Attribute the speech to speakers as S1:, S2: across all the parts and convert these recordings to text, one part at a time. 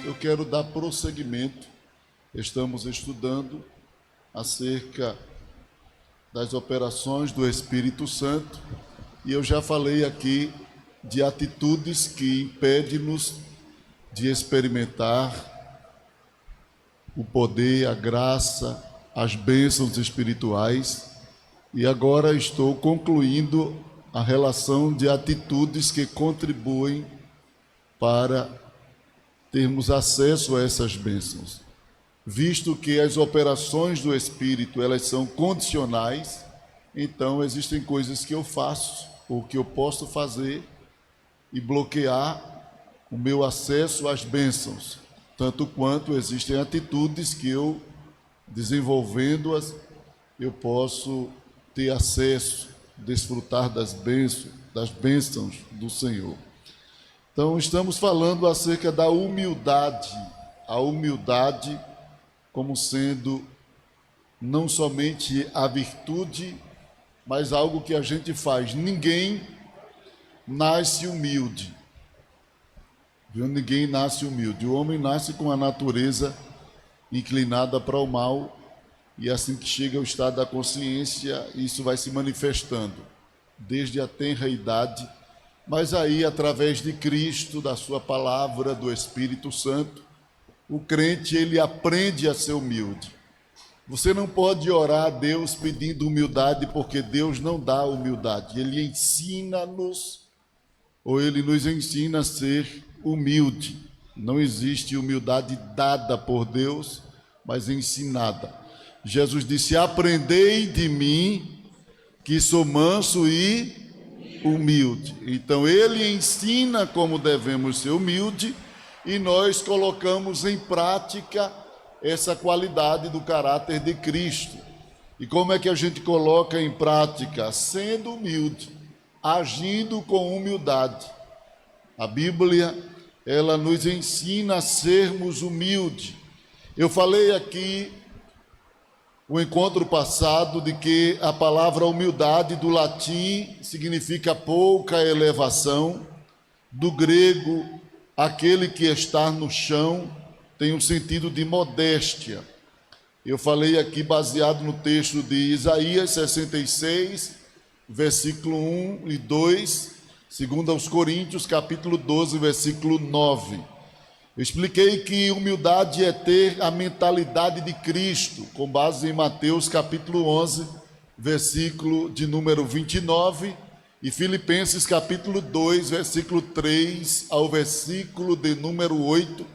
S1: eu quero dar prosseguimento. Estamos estudando acerca das operações do Espírito Santo e eu já falei aqui de atitudes que impedem-nos de experimentar o poder, a graça, as bênçãos espirituais, e agora estou concluindo a relação de atitudes que contribuem para termos acesso a essas bênçãos. Visto que as operações do Espírito, elas são condicionais, então existem coisas que eu faço ou que eu posso fazer e bloquear o meu acesso às bênçãos, tanto quanto existem atitudes que eu, desenvolvendo-as, eu posso ter acesso, desfrutar das bênçãos do Senhor. Então, estamos falando acerca da humildade, a humildade como sendo não somente a virtude, mas algo que a gente faz. Ninguém nasce humilde. Ninguém nasce humilde. O homem nasce com a natureza inclinada para o mal, e assim que chega ao estado da consciência, isso vai se manifestando desde a tenra idade, mas aí, através de Cristo, da sua palavra, do Espírito Santo, o crente, ele aprende a ser humilde. Você não pode orar a Deus pedindo humildade, porque Deus não dá humildade. Ele ensina-nos, ou ele nos ensina a ser humilde. Não existe humildade dada por Deus, mas ensinada. Jesus disse: aprendei de mim, que sou manso e humilde. Então ele ensina como devemos ser humilde, e nós colocamos em prática essa qualidade do caráter de Cristo. E como é que a gente coloca em prática? Sendo humilde, agindo com humildade. A Bíblia, ela nos ensina a sermos humildes. Eu falei aqui o encontro passado de que a palavra humildade do latim significa pouca elevação, do grego, aquele que está no chão, tem um sentido de modéstia. Eu falei aqui baseado no texto de Isaías 66, versículo 1 e 2, segundo aos Coríntios, capítulo 12, versículo 9. Eu expliquei que humildade é ter a mentalidade de Cristo, com base em Mateus capítulo 11, versículo de número 29, e Filipenses capítulo 2, versículo 3 ao versículo de número 8,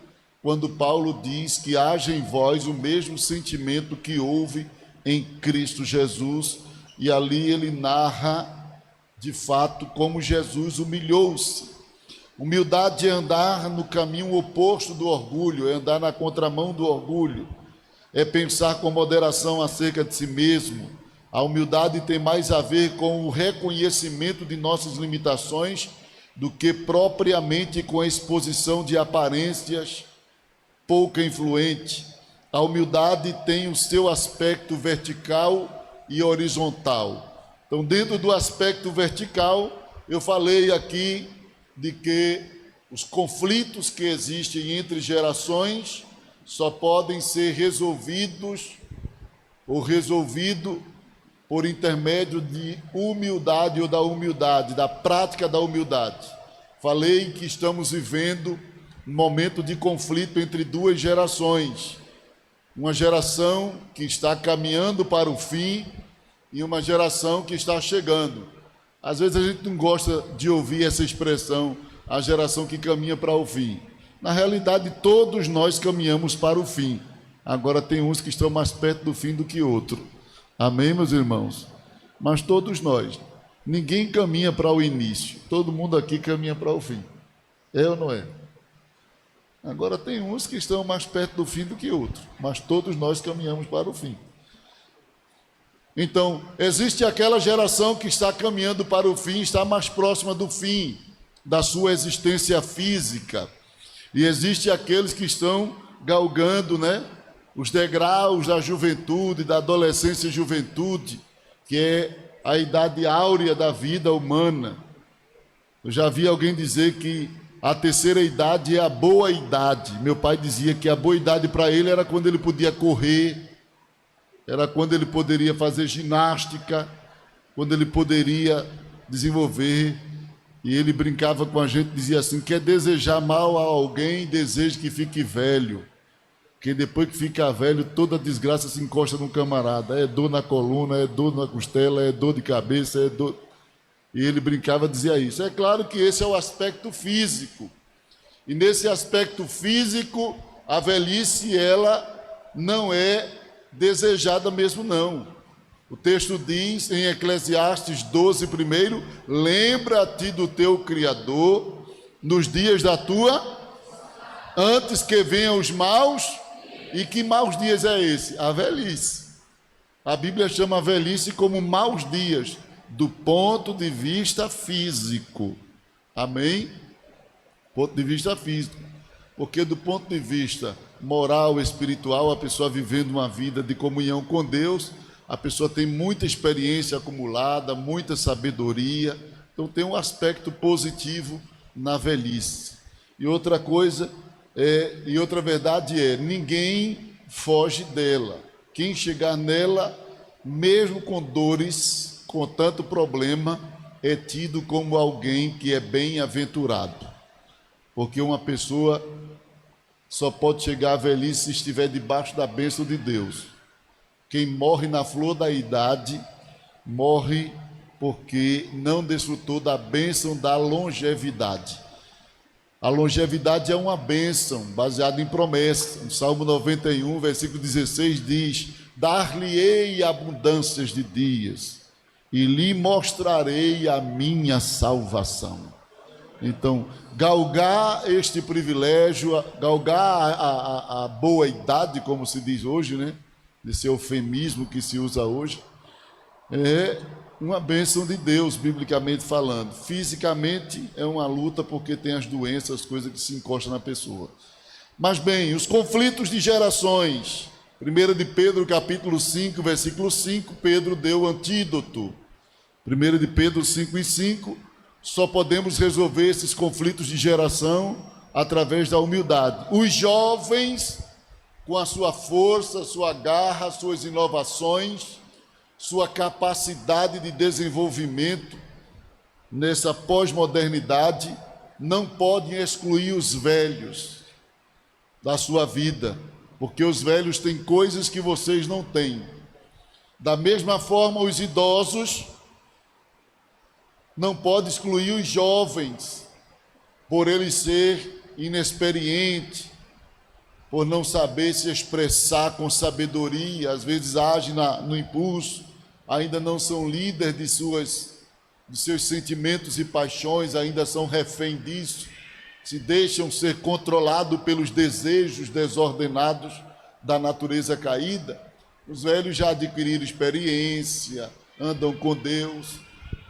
S1: quando Paulo diz que haja em vós o mesmo sentimento que houve em Cristo Jesus, e ali ele narra de fato como Jesus humilhou-se. Humildade é andar no caminho oposto do orgulho, é andar na contramão do orgulho, é pensar com moderação acerca de si mesmo. A humildade tem mais a ver com o reconhecimento de nossas limitações do que propriamente com a exposição de aparências pouco influentes. A humildade tem o seu aspecto vertical e horizontal. Então, dentro do aspecto vertical, eu falei aqui de que os conflitos que existem entre gerações só podem ser resolvidos ou resolvido por intermédio de humildade ou da humildade, da prática da humildade. Falei que estamos vivendo um momento de conflito entre duas gerações. Uma geração que está caminhando para o fim e uma geração que está chegando. Às vezes a gente não gosta de ouvir essa expressão, a geração que caminha para o fim. Na realidade, todos nós caminhamos para o fim. Agora tem uns que estão mais perto do fim do que outros. Amém, meus irmãos? Mas todos nós. Ninguém caminha para o início. Todo mundo aqui caminha para o fim. É ou não é? Agora tem uns que estão mais perto do fim do que outros. Mas todos nós caminhamos para o fim. Então, existe aquela geração que está caminhando para o fim, está mais próxima do fim da sua existência física. E existe aqueles que estão galgando, os degraus da juventude, da adolescência e juventude, que é a idade áurea da vida humana. Eu já vi alguém dizer que A terceira idade é a boa idade. Meu pai dizia que a boa idade para ele era quando ele podia correr, era quando ele poderia fazer ginástica, quando ele poderia desenvolver. E ele brincava com a gente, dizia assim: quer desejar mal a alguém, deseje que fique velho. Porque depois que fica velho, toda desgraça se encosta no camarada. É dor na coluna, é dor na costela, é dor de cabeça, é dor... E ele brincava, dizia isso. É claro que esse é o aspecto físico. E nesse aspecto físico, a velhice, ela não é desejada mesmo, não. O texto diz em Eclesiastes 12, primeiro: lembra-te do teu Criador nos dias da tua, antes que venham os maus. E que maus dias é esse? A velhice. A Bíblia chama a velhice como maus dias, do ponto de vista físico. Amém? Ponto de vista físico. Porque do ponto de vista moral, espiritual, a pessoa vivendo uma vida de comunhão com Deus, a pessoa tem muita experiência acumulada, muita sabedoria. Então tem um aspecto positivo na velhice. E outra coisa e outra verdade é: ninguém foge dela. Quem chegar nela, mesmo com dores, com tanto problema, é tido como alguém que é bem-aventurado. Porque uma pessoa só pode chegar à velhice se estiver debaixo da bênção de Deus. Quem morre na flor da idade, morre porque não desfrutou da bênção da longevidade. A longevidade é uma bênção baseada em promessa. No Salmo 91, versículo 16 diz: dar-lhe-ei abundâncias de dias e lhe mostrarei a minha salvação. Então, galgar este privilégio, galgar a boa idade, como se diz hoje, né? Esse eufemismo que se usa hoje, é uma bênção de Deus, biblicamente falando. Fisicamente é uma luta, porque tem as doenças, as coisas que se encostam na pessoa. Mas bem, os conflitos de gerações. 1 de Pedro, capítulo 5, versículo 5, Pedro deu o antídoto. 1 de Pedro 5:5, só podemos resolver esses conflitos de geração através da humildade. Os jovens, com a sua força, sua garra, suas inovações, sua capacidade de desenvolvimento nessa pós-modernidade, não podem excluir os velhos da sua vida, porque os velhos têm coisas que vocês não têm. Da mesma forma, os idosos não podem excluir os jovens, por ele ser inexperiente, por não saber se expressar com sabedoria, às vezes agem no impulso, ainda não são líderes de seus sentimentos e paixões, ainda são refém disso, se deixam ser controlados pelos desejos desordenados da natureza caída. Os velhos já adquiriram experiência, andam com Deus,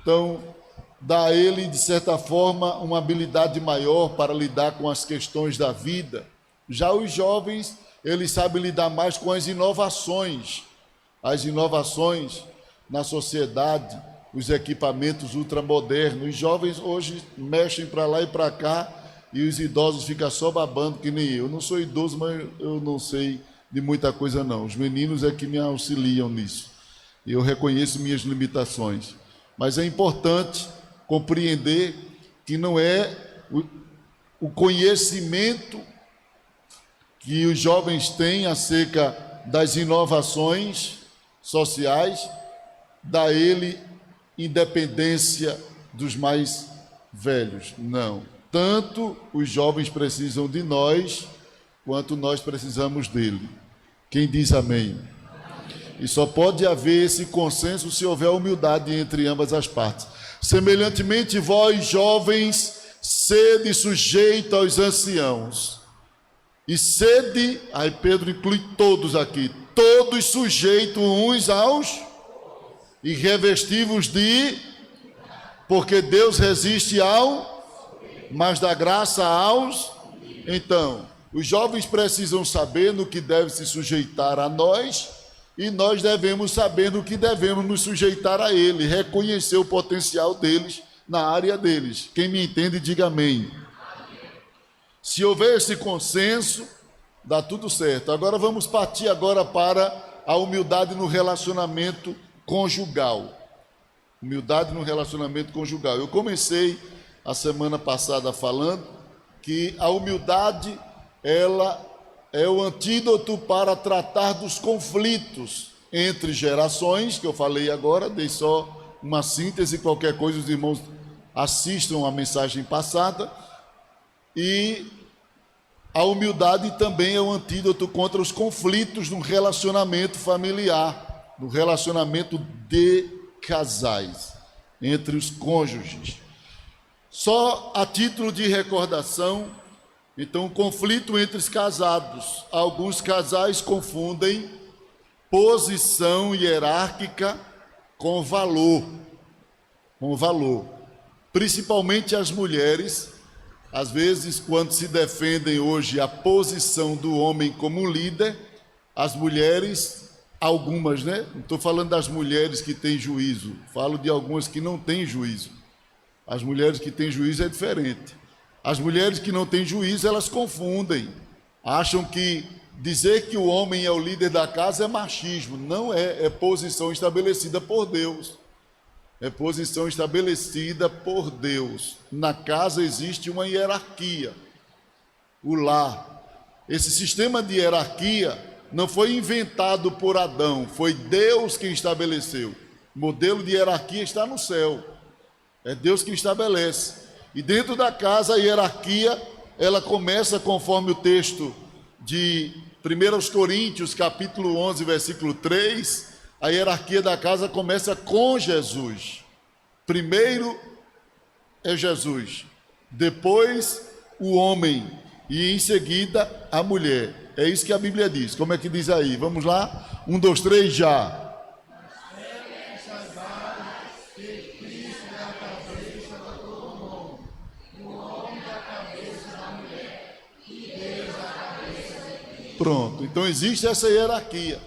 S1: então dá a ele, de certa forma, uma habilidade maior para lidar com as questões da vida. Já os jovens, eles sabem lidar mais com as inovações na sociedade, os equipamentos ultramodernos. Os jovens hoje mexem para lá e para cá, e os idosos ficam só babando, que nem eu. Eu não sou idoso, mas eu não sei de muita coisa não. Os meninos é que me auxiliam nisso. Eu reconheço minhas limitações. Mas é importante compreender que não é o conhecimento que os jovens têm acerca das inovações sociais, dá a ele independência dos mais velhos. Não. Tanto os jovens precisam de nós, quanto nós precisamos dele. Quem diz amém? E só pode haver esse consenso se houver humildade entre ambas as partes. Semelhantemente, vós, jovens, sede sujeito aos anciãos. E sede, aí Pedro inclui todos aqui, todos sujeitos uns aos, e revestivos de, porque Deus resiste mas dá graça aos. Então, os jovens precisam saber no que deve se sujeitar a nós, e nós devemos saber no que devemos nos sujeitar a ele, reconhecer o potencial deles na área deles. Quem me entende, diga amém. Se houver esse consenso, dá tudo certo. Agora vamos partir agora para a humildade no relacionamento conjugal. Humildade no relacionamento conjugal. Eu comecei a semana passada falando que a humildade, ela é o antídoto para tratar dos conflitos entre gerações, que eu falei agora, dei só uma síntese, qualquer coisa os irmãos assistam a mensagem passada. E a humildade também é o antídoto contra os conflitos no relacionamento familiar, no relacionamento de casais, entre os cônjuges. Só a título de recordação, então, conflito entre os casados. Alguns casais confundem posição hierárquica com valor. Principalmente as mulheres, às vezes, quando se defendem hoje a posição do homem como líder, as mulheres, algumas, né? Não estou falando das mulheres que têm juízo, falo de algumas que não têm juízo. As mulheres que têm juízo é diferente. As mulheres que não têm juízo, elas confundem. Acham que dizer que o homem é o líder da casa é machismo. Não é, é posição estabelecida por Deus. É posição estabelecida por Deus. Na casa existe uma hierarquia. O lar. Esse sistema de hierarquia não foi inventado por Adão, foi Deus quem estabeleceu. O modelo de hierarquia está no céu. É Deus quem estabelece. E dentro da casa a hierarquia, ela começa conforme o texto de 1 Coríntios, capítulo 11, versículo 3, a hierarquia da casa começa com Jesus. Primeiro é Jesus, depois o homem e em seguida a mulher. É isso que a Bíblia diz. Como é que diz aí? Vamos lá? 1, 2, 3, já. Pronto, então existe essa hierarquia.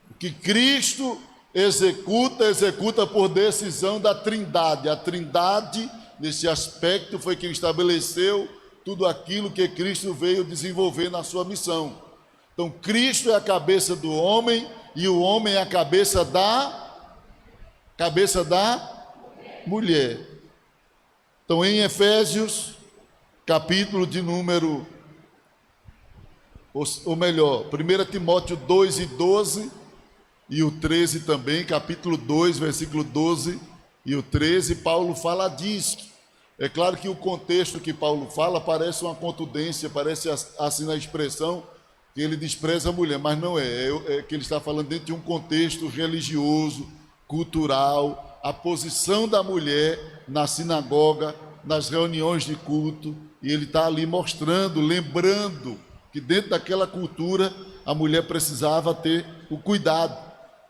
S1: O que Cristo executa por decisão da Trindade. A Trindade, nesse aspecto, foi quem estabeleceu tudo aquilo que Cristo veio desenvolver na sua missão. Então, Cristo é a cabeça do homem e o homem é a cabeça da mulher. Então, em Efésios, capítulo de número, ou melhor, 1 Timóteo 2 e 12 e o 13 também, capítulo 2, versículo 12 e o 13, Paulo fala disso. É claro que o contexto que Paulo fala parece uma contundência, parece assim na expressão que ele despreza a mulher, mas não é, é que ele está falando dentro de um contexto religioso, cultural, a posição da mulher na sinagoga, nas reuniões de culto, e ele está ali mostrando, lembrando que dentro daquela cultura a mulher precisava ter o cuidado.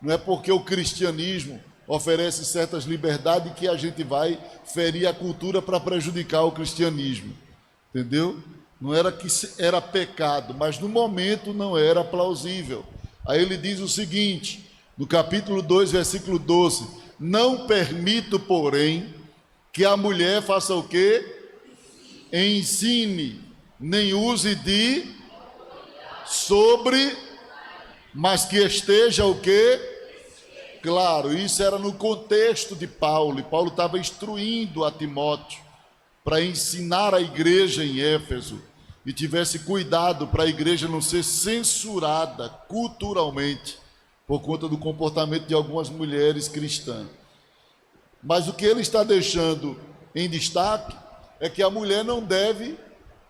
S1: Não é porque o cristianismo oferece certas liberdades que a gente vai ferir a cultura para prejudicar o cristianismo. Entendeu? Não era que era pecado, mas no momento não era plausível. Aí ele diz o seguinte, no capítulo 2, versículo 12: não permito, porém, que a mulher faça o quê? Ensine, nem use de sobre, mas que esteja o quê? Claro, isso era no contexto de Paulo, e Paulo estava instruindo a Timóteo para ensinar a igreja em Éfeso, e tivesse cuidado para a igreja não ser censurada culturalmente, por conta do comportamento de algumas mulheres cristãs. Mas o que ele está deixando em destaque é que a mulher não deve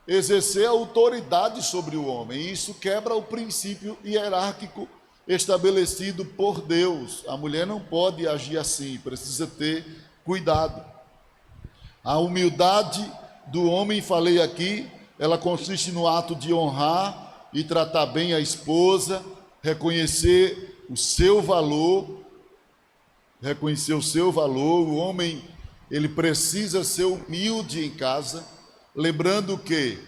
S1: exercer autoridade sobre o homem, e isso quebra o princípio hierárquico estabelecido por Deus. A mulher não pode agir assim, precisa ter cuidado. A humildade do homem, falei aqui, ela consiste no ato de honrar e tratar bem a esposa, reconhecer o seu valor, o homem, ele precisa ser humilde em casa, lembrando que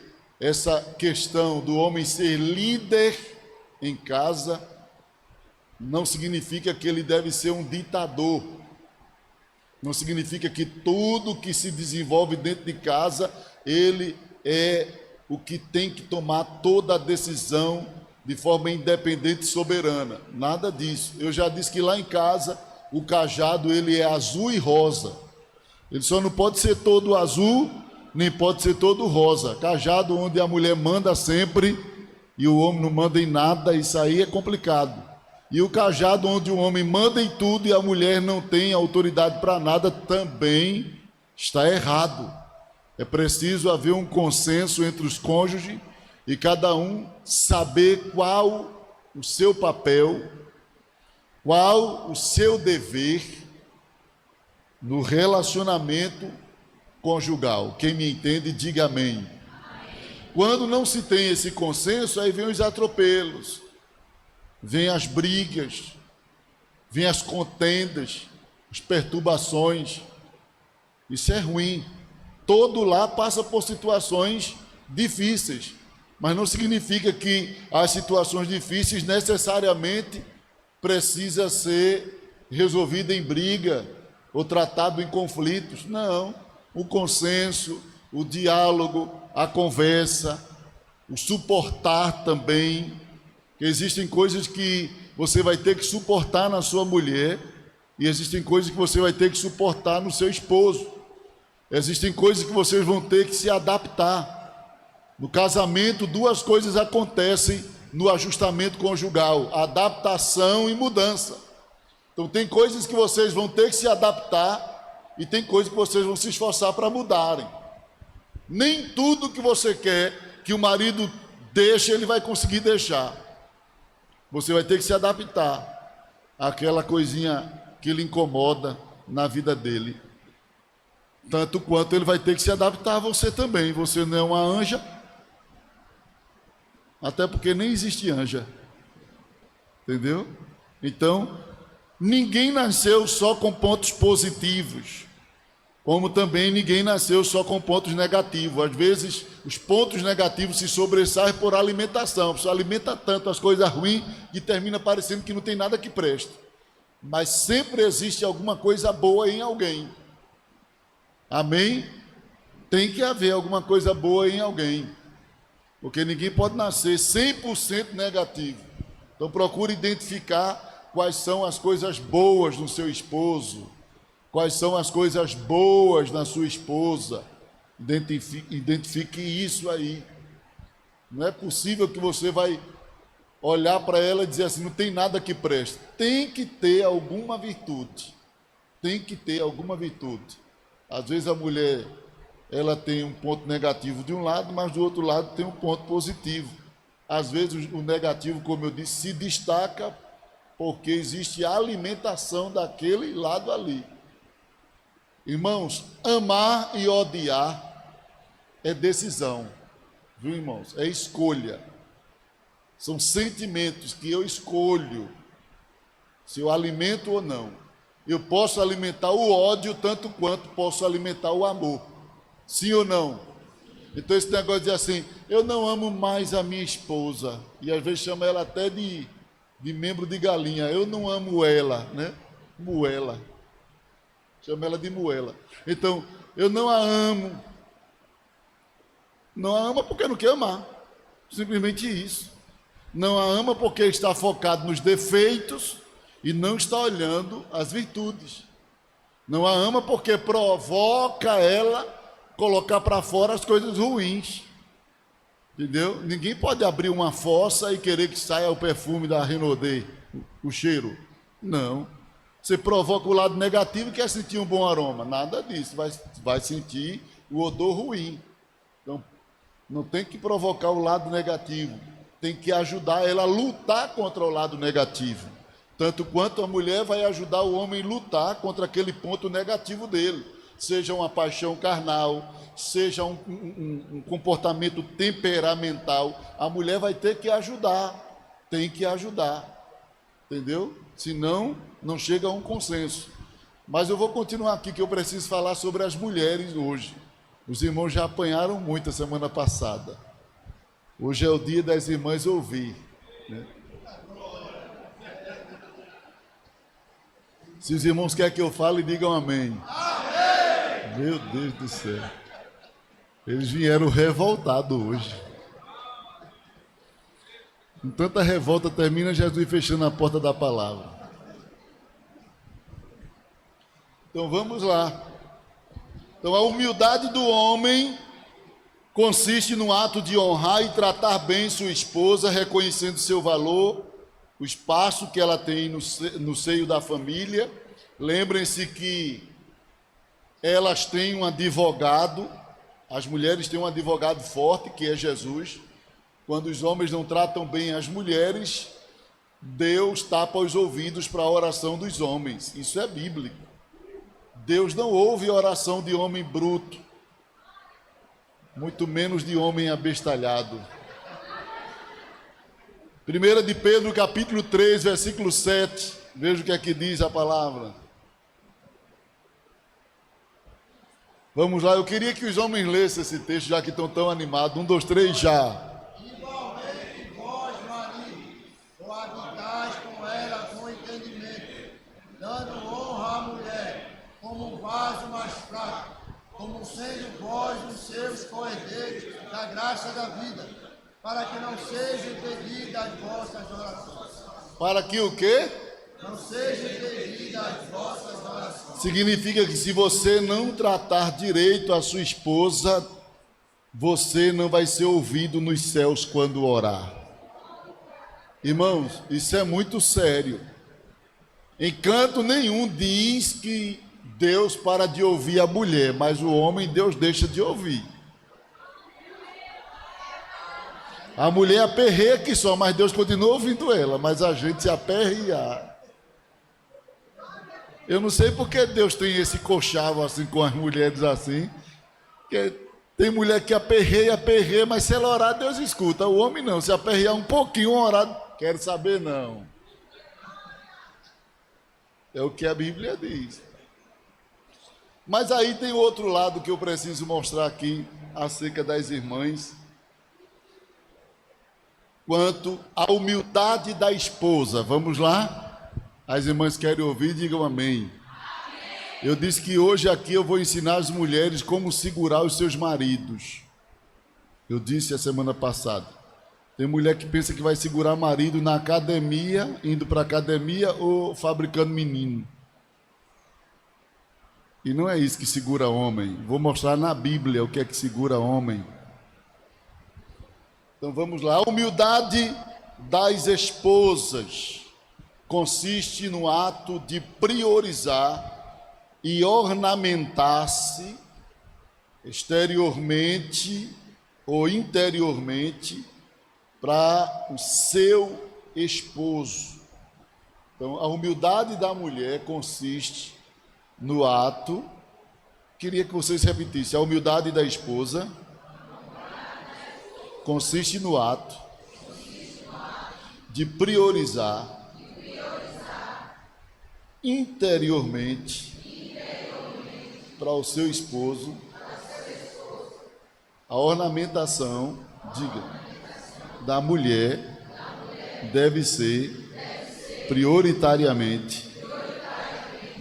S1: essa questão do homem ser líder em casa não significa que ele deve ser um ditador, não significa que tudo que se desenvolve dentro de casa ele é o que tem que tomar toda a decisão de forma independente e soberana. Nada disso. Eu já disse que lá em casa o cajado ele é azul e rosa. Ele só não pode ser todo azul, nem pode ser todo rosa. Cajado onde a mulher manda sempre e o homem não manda em nada, isso aí é complicado. E o cajado onde o homem manda em tudo e a mulher não tem autoridade para nada também está errado. É preciso haver um consenso entre os cônjuges e cada um saber qual o seu papel, qual o seu dever no relacionamento conjugal. Quem me entende, diga amém. Quando não se tem esse consenso, aí vem os atropelos, vem as brigas, vem as contendas, as perturbações. Isso é ruim. Todo lar passa por situações difíceis, mas não significa que as situações difíceis necessariamente precisa ser resolvida em briga ou tratado em conflitos. Não. O consenso, o diálogo, a conversa, o suportar também. Existem coisas que você vai ter que suportar na sua mulher e existem coisas que você vai ter que suportar no seu esposo. Existem coisas que vocês vão ter que se adaptar. No casamento, duas coisas acontecem no ajustamento conjugal: adaptação e mudança. Então tem coisas que vocês vão ter que se adaptar e tem coisas que vocês vão se esforçar para mudarem. Nem tudo que você quer que o marido deixe, ele vai conseguir deixar. Você vai ter que se adaptar àquela coisinha que lhe incomoda na vida dele. Tanto quanto ele vai ter que se adaptar a você também. Você não é uma anja, até porque nem existe anja. Entendeu? Então, ninguém nasceu só com pontos positivos, como também ninguém nasceu só com pontos negativos. Às vezes, os pontos negativos se sobressaem por alimentação. A pessoa alimenta tanto as coisas ruins que termina parecendo que não tem nada que preste. Mas sempre existe alguma coisa boa em alguém. Amém? Tem que haver alguma coisa boa em alguém. Porque ninguém pode nascer 100% negativo. Então procure identificar quais são as coisas boas no seu esposo, quais são as coisas boas na sua esposa. Identifique isso aí. Não é possível que você vai olhar para ela e dizer assim, não tem nada que preste. Tem que ter alguma virtude. Tem que ter alguma virtude. Às vezes a mulher, ela tem um ponto negativo de um lado, mas do outro lado tem um ponto positivo. Às vezes o negativo, como eu disse, se destaca porque existe a alimentação daquele lado ali. Irmãos, amar e odiar é decisão, viu, irmãos? É escolha. São sentimentos que eu escolho se eu alimento ou não. Eu posso alimentar o ódio tanto quanto posso alimentar o amor. Sim ou não? Então esse negócio de dizer assim, eu não amo mais a minha esposa, e às vezes chama ela até de membro de galinha, eu não amo ela, né? Moela. Chama ela de moela. Então, eu não a amo. Não a ama porque não quer amar. Simplesmente isso. Não a ama porque está focado nos defeitos e não está olhando as virtudes. Não a ama porque provoca ela colocar para fora as coisas ruins. Entendeu? Ninguém pode abrir uma fossa e querer que saia o perfume da Renaudê, o cheiro. Não. Você provoca o lado negativo e quer sentir um bom aroma. Nada disso. Vai sentir o odor ruim. Então, não tem que provocar o lado negativo. Tem que ajudar ela a lutar contra o lado negativo. Tanto quanto a mulher vai ajudar o homem a lutar contra aquele ponto negativo dele. Seja uma paixão carnal, seja um comportamento temperamental. A mulher vai ter que ajudar. Tem que ajudar. Entendeu? Senão, não chega a um consenso. Mas eu vou continuar aqui, que eu preciso falar sobre as mulheres hoje. Os irmãos já apanharam muito a semana passada. Hoje é o dia das irmãs ouvir, né? Se os irmãos querem que eu fale, digam amém. Amém! Meu Deus do céu. Eles vieram revoltados hoje. Com tanta revolta, termina Jesus fechando a porta da palavra. Então vamos lá. Então a humildade do homem consiste no ato de honrar e tratar bem sua esposa, reconhecendo seu valor, o espaço que ela tem no seio da família. Lembrem-se que elas têm um advogado, as mulheres têm um advogado forte, que é Jesus. Quando os homens não tratam bem as mulheres, Deus tapa os ouvidos para a oração dos homens. Isso é bíblico. Deus não ouve oração de homem bruto, muito menos de homem abestalhado. 1 de Pedro, capítulo 3, versículo 7. Veja o que é que diz a palavra. Vamos lá, eu queria que os homens lessem esse texto, já que estão tão animados. 1, 2, 3, já.
S2: Igualmente vós, maridos, coabitais com ela com entendimento, dando honra à mulher, como um vaso mais fraco, como sendo vós os seus co-herdeiros da graça da vida, para que não sejam impedidas as vossas orações.
S1: Para que o quê?
S2: Não sejam impedidas as vossas orações.
S1: Significa que se você não tratar direito a sua esposa, você não vai ser ouvido nos céus quando orar. Irmãos, isso é muito sério. Em canto nenhum diz que Deus para de ouvir a mulher, mas o homem Deus deixa de ouvir. A mulher aperreia que só, mas Deus continua ouvindo ela, mas a gente se aperreia. Eu não sei porque Deus tem esse cochavo assim com as mulheres assim, que tem mulher que aperreia, mas se ela orar, Deus escuta. O homem não, se aperrear um pouquinho, orar, quero saber não. É o que a Bíblia diz. Mas aí tem outro lado que eu preciso mostrar aqui, acerca das irmãs. Quanto à humildade da esposa. Vamos lá? As irmãs querem ouvir, digam amém. Eu disse que hoje aqui eu vou ensinar as mulheres como segurar os seus maridos. Eu disse a semana passada. Tem mulher que pensa que vai segurar marido na academia, indo para a academia ou fabricando menino. E não é isso que segura homem. Vou mostrar na Bíblia o que é que segura homem. Então vamos lá. A humildade das esposas consiste no ato de priorizar e ornamentar-se exteriormente ou interiormente para o seu esposo. Então, a humildade da mulher consiste no ato, queria que vocês repetissem, a humildade da esposa consiste no ato de priorizar interiormente para o seu esposo a ornamentação, diga, da mulher deve ser prioritariamente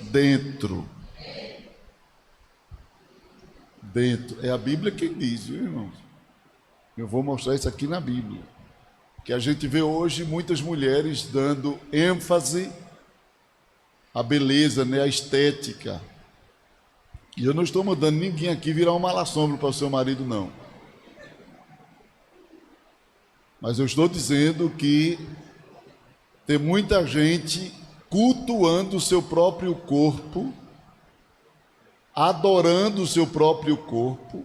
S1: dentro. É a Bíblia quem diz, viu, irmãos? Eu vou mostrar isso aqui na Bíblia. Que a gente vê hoje muitas mulheres dando ênfase à beleza, né, à estética. E eu não estou mandando ninguém aqui virar um mal-assombro para o seu marido, não. Mas eu estou dizendo que tem muita gente cultuando o seu próprio corpo, adorando o seu próprio corpo,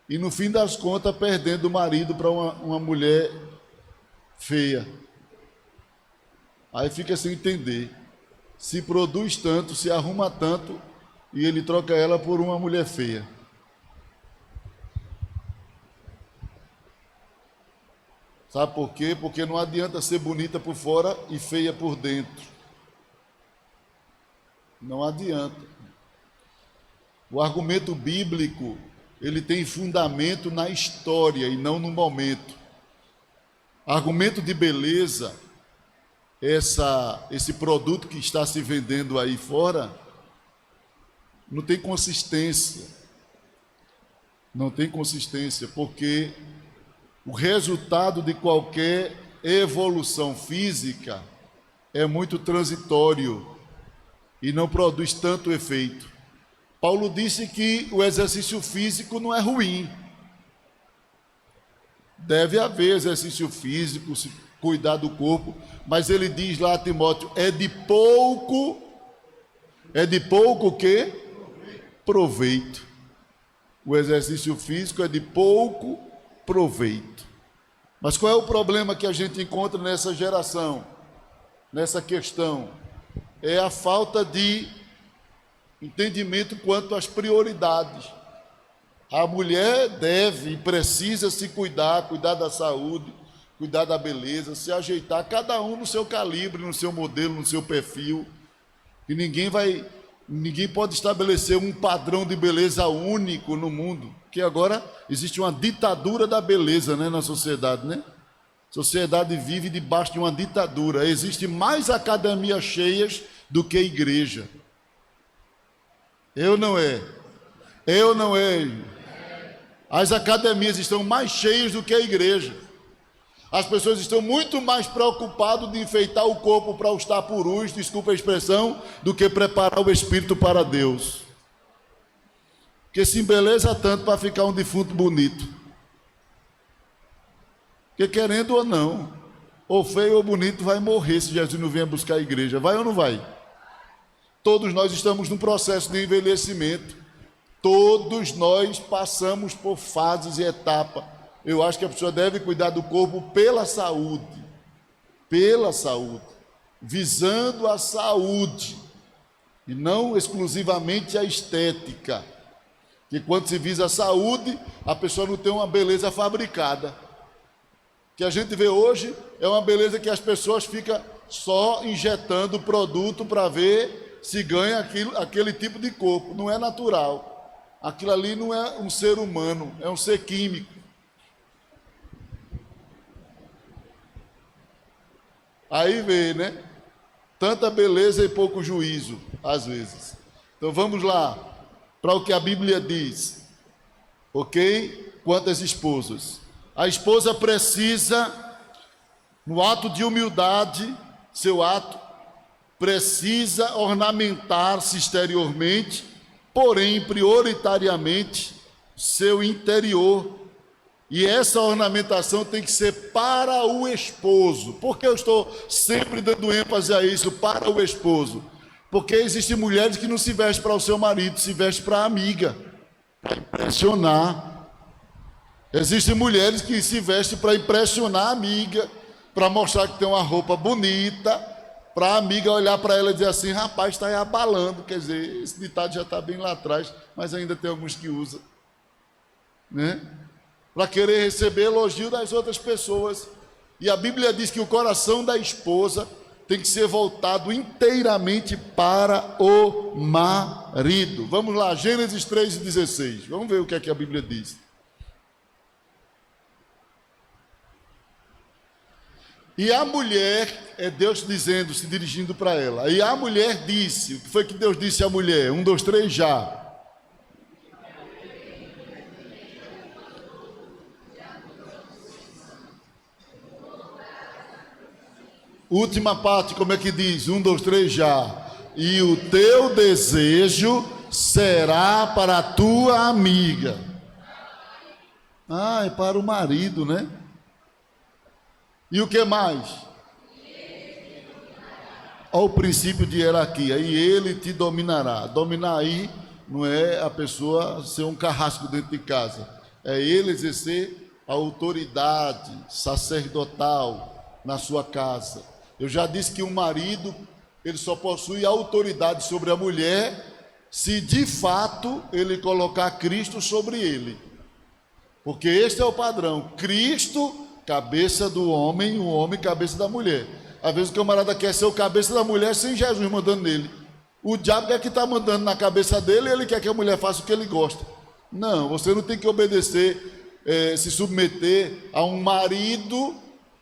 S1: e no fim das contas perdendo o marido para uma mulher feia. Aí fica sem entender. Se produz tanto, se arruma tanto, e ele troca ela por uma mulher feia. Sabe por quê? Porque não adianta ser bonita por fora e feia por dentro. Não adianta. O argumento bíblico, ele tem fundamento na história e não no momento. Argumento de beleza, esse produto que está se vendendo aí fora, não tem consistência. Não tem consistência, porque o resultado de qualquer evolução física é muito transitório e não produz tanto efeito. Paulo disse que o exercício físico não é ruim. Deve haver exercício físico, se cuidar do corpo, mas ele diz lá a Timóteo, é de pouco o quê? Proveito. O exercício físico é de pouco proveito. Mas qual é o problema que a gente encontra nessa geração, nessa questão? É a falta de entendimento quanto às prioridades. A mulher deve e precisa se cuidar da saúde, cuidar da beleza, se ajeitar, cada um no seu calibre, no seu modelo, no seu perfil. E ninguém pode estabelecer um padrão de beleza único no mundo, porque agora existe uma ditadura da beleza, né, na sociedade, né? A sociedade vive debaixo de uma ditadura. Existem mais academias cheias do que igreja. Eu não é. As academias estão mais cheias do que a igreja. As pessoas estão muito mais preocupadas de enfeitar o corpo para os tapurus, desculpa a expressão, do que preparar o espírito para Deus. Porque se embeleza tanto para ficar um defunto bonito. Porque querendo ou não, ou feio ou bonito, vai morrer se Jesus não vier buscar a igreja. Vai ou não vai? Todos nós estamos num processo de envelhecimento. Todos nós passamos por fases e etapas. Eu acho que a pessoa deve cuidar do corpo pela saúde, visando a saúde, e não exclusivamente a estética. Que quando se visa a saúde, a pessoa não tem uma beleza fabricada. O que a gente vê hoje é uma beleza que as pessoas ficam só injetando produto para ver se ganha aquele tipo de corpo. Não é natural. Aquilo ali não é um ser humano, é um ser químico. Aí vê, né? Tanta beleza e pouco juízo, às vezes. Então vamos lá, para o que a Bíblia diz, ok? Quanto às esposas. A esposa precisa, no ato de humildade, seu ato, precisa ornamentar-se exteriormente, porém, prioritariamente, seu interior. E essa ornamentação tem que ser para o esposo. Por que eu estou sempre dando ênfase a isso, para o esposo? Porque existem mulheres que não se vestem para o seu marido, se vestem para a amiga, para impressionar. Existem mulheres que se vestem para impressionar a amiga, para mostrar que tem uma roupa bonita, para a amiga olhar para ela e dizer assim, rapaz, está aí abalando. Quer dizer, esse ditado já está bem lá atrás, mas ainda tem alguns que usam, né? Para querer receber elogio das outras pessoas. E a Bíblia diz que o coração da esposa tem que ser voltado inteiramente para o marido. Vamos lá, Gênesis 3:16. Vamos ver o que é que a Bíblia diz. E a mulher, é Deus dizendo, se dirigindo para ela. E a mulher disse, o que foi que Deus disse à mulher? 1, 2, 3, já. Última parte, como é que diz? 1, 2, 3, já. E o teu desejo será para a tua amiga. Ah, é para o marido, né? E o que mais? Olha o princípio de hierarquia. E ele te dominará. Dominar aí não é a pessoa ser um carrasco dentro de casa. É ele exercer a autoridade sacerdotal na sua casa. Eu já disse que um marido, ele só possui autoridade sobre a mulher se de fato ele colocar Cristo sobre ele. Porque este é o padrão. Cristo, cabeça do homem, o homem, cabeça da mulher. Às vezes o camarada quer ser o cabeça da mulher sem Jesus mandando nele. O diabo é que está mandando na cabeça dele e ele quer que a mulher faça o que ele gosta. Não, você não tem que obedecer, se submeter a um marido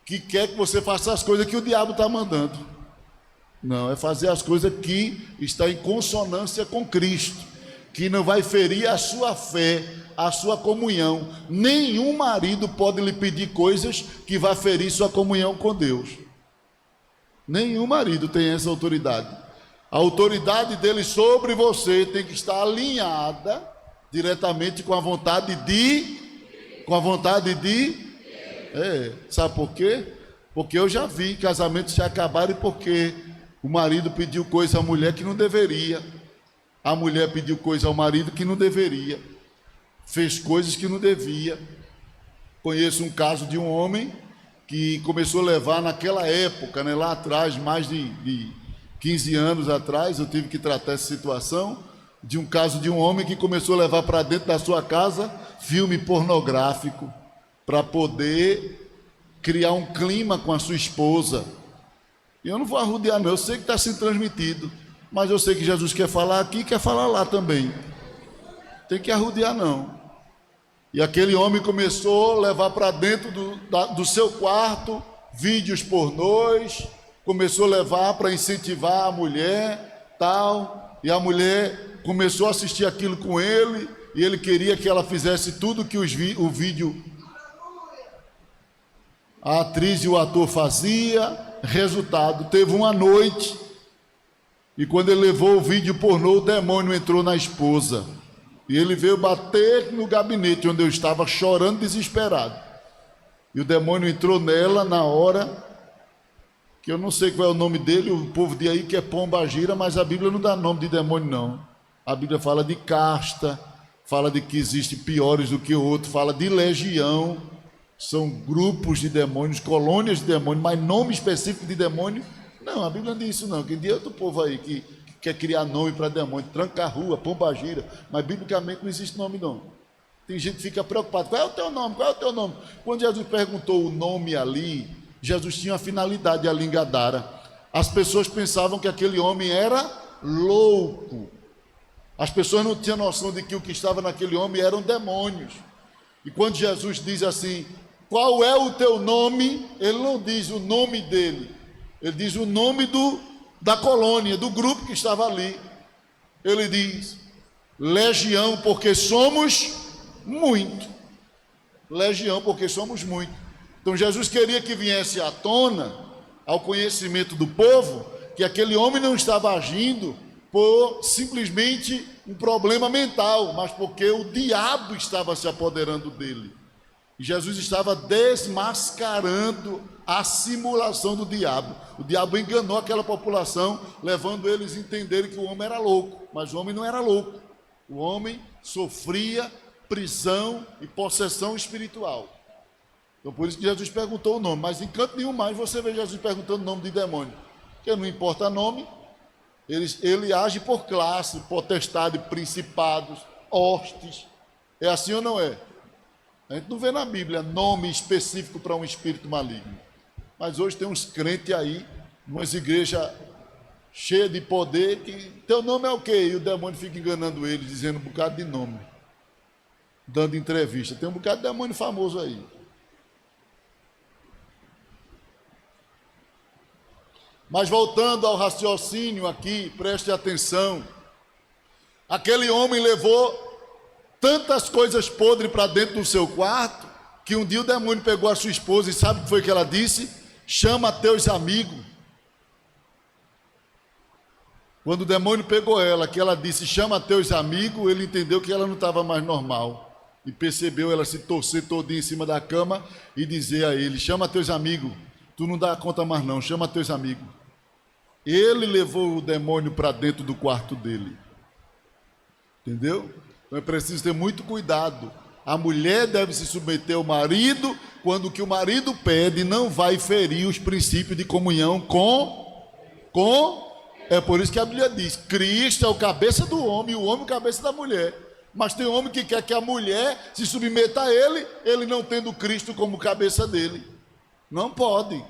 S1: que quer que você faça as coisas que o diabo está mandando. Não, é fazer as coisas que estão em consonância com Cristo. que não vai ferir a sua fé, a sua comunhão. Nenhum marido pode lhe pedir coisas que vai ferir sua comunhão com Deus. Nenhum marido tem essa autoridade. A autoridade dele sobre você tem que estar alinhada diretamente com a vontade sabe por quê? Porque eu já vi casamentos se acabarem porque o marido pediu coisa à mulher que não deveria, a mulher pediu coisa ao marido que não deveria, fez coisas que não devia. Conheço um caso de um homem que começou a levar naquela época, né, lá atrás, mais de 15 anos atrás, eu tive que tratar essa situação, de um caso de um homem que começou a levar para dentro da sua casa filme pornográfico, para poder criar um clima com a sua esposa. E eu não vou arrodear não, eu sei que está sendo transmitido, mas eu sei que Jesus quer falar aqui e quer falar lá também. Tem que arrodear não. E aquele homem começou a levar para dentro do seu quarto vídeos pornôs, começou a levar para incentivar a mulher, tal, e a mulher começou a assistir aquilo com ele, e ele queria que ela fizesse tudo que o vídeo, a atriz e o ator fazia. Resultado, teve uma noite, e quando ele levou o vídeo pornô, o demônio entrou na esposa, e ele veio bater no gabinete onde eu estava chorando desesperado, e o demônio entrou nela na hora, que eu não sei qual é o nome dele, o povo de aí que é pomba gira, mas a Bíblia não dá nome de demônio não, a Bíblia fala de casta, fala de que existem piores do que outros, fala de legião, são grupos de demônios, colônias de demônios, mas nome específico de demônio, não, a Bíblia não diz isso não, que dia outro povo aí que quer criar nome para demônio, tranca-rua, pombagira, mas biblicamente não existe nome não. Tem gente que fica preocupado, qual é o teu nome, qual é o teu nome? Quando Jesus perguntou o nome ali, Jesus tinha uma finalidade ali em Gadara. As pessoas pensavam que aquele homem era louco, as pessoas não tinham noção de que o que estava naquele homem eram demônios. E quando Jesus diz assim, qual é o teu nome? Ele não diz o nome dele, ele diz o nome da colônia, do grupo que estava ali. Ele diz, legião, porque somos muito. Legião, porque somos muito. Então Jesus queria que viesse à tona, ao conhecimento do povo, que aquele homem não estava agindo por simplesmente um problema mental, mas porque o diabo estava se apoderando dele. E Jesus estava desmascarando a simulação do diabo. O diabo enganou aquela população, levando eles a entenderem que o homem era louco, mas o homem não era louco. O homem sofria prisão e possessão espiritual. Então por isso que Jesus perguntou o nome, mas em canto nenhum mais você vê Jesus perguntando o nome de demônio, porque não importa nome, ele age por classe, potestade, principados, hostes. É assim ou não é? A gente não vê na Bíblia nome específico para um espírito maligno. Mas hoje tem uns crentes aí, umas igrejas cheias de poder, que teu nome é o quê? E o demônio fica enganando eles, dizendo um bocado de nome, dando entrevista. Tem um bocado de demônio famoso aí. Mas voltando ao raciocínio aqui, preste atenção. Aquele homem levou tantas coisas podres para dentro do seu quarto, que um dia o demônio pegou a sua esposa e sabe o que foi que ela disse? Chama teus amigos. Quando o demônio pegou ela, que ela disse, chama teus amigos, ele entendeu que ela não estava mais normal. E percebeu ela se torcer todinha em cima da cama e dizer a ele, chama teus amigos, tu não dá conta mais não, chama teus amigos. Ele levou o demônio para dentro do quarto dele. Entendeu? Então é preciso ter muito cuidado. A mulher deve se submeter ao marido, quando o que o marido pede não vai ferir os princípios de comunhão é por isso que a Bíblia diz, Cristo é o cabeça do homem e o homem é o cabeça da mulher. Mas tem homem que quer que a mulher se submeta a ele não tendo Cristo como cabeça dele. Não pode.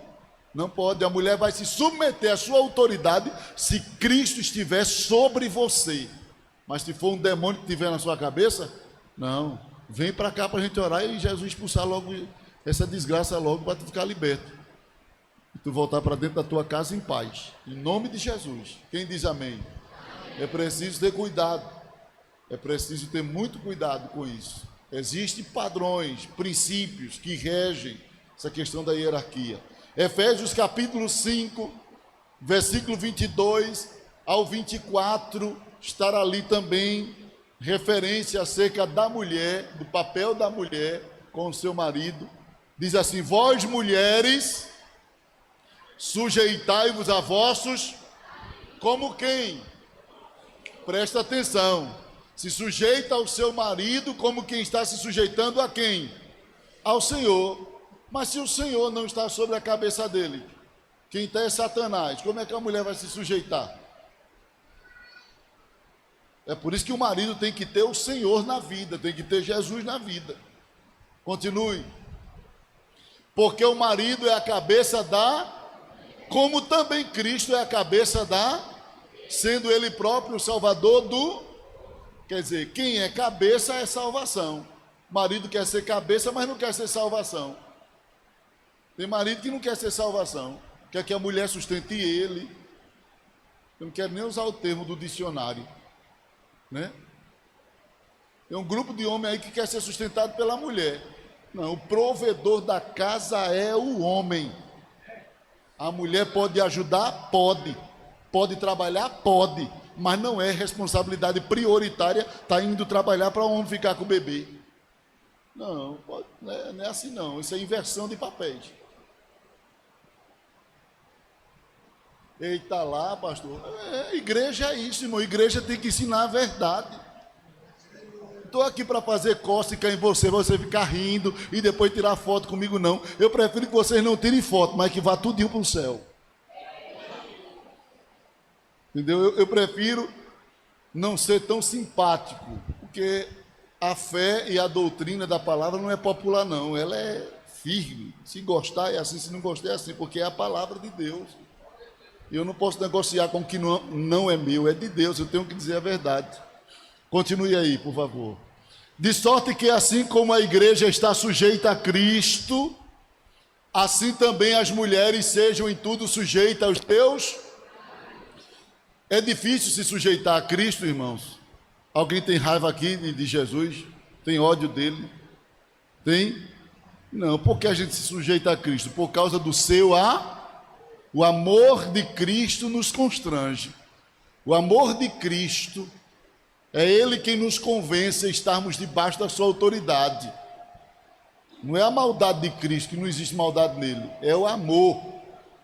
S1: Não pode, a mulher vai se submeter à sua autoridade se Cristo estiver sobre você. Mas se for um demônio que estiver na sua cabeça, não, vem para cá para a gente orar e Jesus expulsar logo essa desgraça logo para tu ficar liberto. E tu voltar para dentro da tua casa em paz, em nome de Jesus. Quem diz amém? É preciso ter cuidado. É preciso ter muito cuidado com isso. Existem padrões, princípios que regem essa questão da hierarquia. Efésios capítulo 5, versículo 22 ao 24, estará ali também referência acerca da mulher, do papel da mulher com o seu marido. Diz assim: vós mulheres, sujeitai-vos a vossos, como quem? Presta atenção, se sujeita ao seu marido como quem está se sujeitando a quem? Ao Senhor. Mas se o Senhor não está sobre a cabeça dele, quem está é Satanás, como é que a mulher vai se sujeitar? É por isso que o marido tem que ter o Senhor na vida, tem que ter Jesus na vida. Continue. Porque o marido é a cabeça como também Cristo é a cabeça sendo ele próprio o Salvador quer dizer, quem é cabeça é salvação. O marido quer ser cabeça, mas não quer ser salvação. Tem marido que não quer ser salvação, quer que a mulher sustente ele. Eu não quero nem usar o termo do dicionário, né? Tem um grupo de homens aí que quer ser sustentado pela mulher. Não, o provedor da casa é o homem. A mulher pode ajudar? Pode. Pode trabalhar? Pode. Mas não é responsabilidade prioritária estar indo trabalhar para o homem ficar com o bebê. Não, não é assim não. Isso é inversão de papéis. Eita lá, pastor. Igreja é isso, irmão. Igreja tem que ensinar a verdade. Estou aqui para fazer cócega em você ficar rindo e depois tirar foto comigo, não. Eu prefiro que vocês não tirem foto, mas que vá tudinho para o céu. Entendeu? Eu prefiro não ser tão simpático, porque a fé e a doutrina da palavra não é popular, não. Ela é firme. Se gostar é assim, se não gostar é assim, porque é a palavra de Deus. Eu não posso negociar com o que não é meu, é de Deus, eu tenho que dizer a verdade. Continue aí, por favor. De sorte que assim como a igreja está sujeita a Cristo, assim também as mulheres sejam em tudo sujeitas aos teus. É difícil se sujeitar a Cristo, irmãos. Alguém tem raiva aqui de Jesus? Tem ódio dele? Tem? Não, por que a gente se sujeita a Cristo? Por causa do o amor de Cristo nos constrange. O amor de Cristo é Ele quem nos convence a estarmos debaixo da sua autoridade. Não é a maldade de Cristo, que não existe maldade nele, é o amor.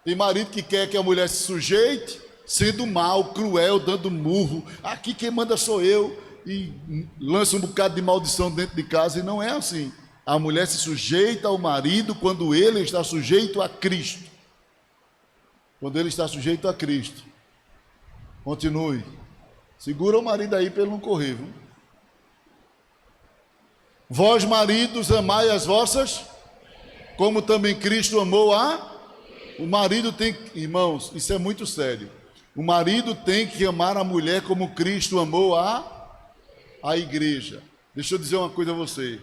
S1: Tem marido que quer que a mulher se sujeite, sendo mal, cruel, dando murro. Aqui quem manda sou eu, e lança um bocado de maldição dentro de casa, e não é assim. A mulher se sujeita ao marido quando ele está sujeito a Cristo. Quando ele está sujeito a Cristo. Continue. Segura o marido aí para ele não correr, viu? Vós, maridos, amai as vossas, como também Cristo amou o marido tem, irmãos, isso é muito sério. O marido tem que amar a mulher como Cristo amou a igreja. Deixa eu dizer uma coisa a você.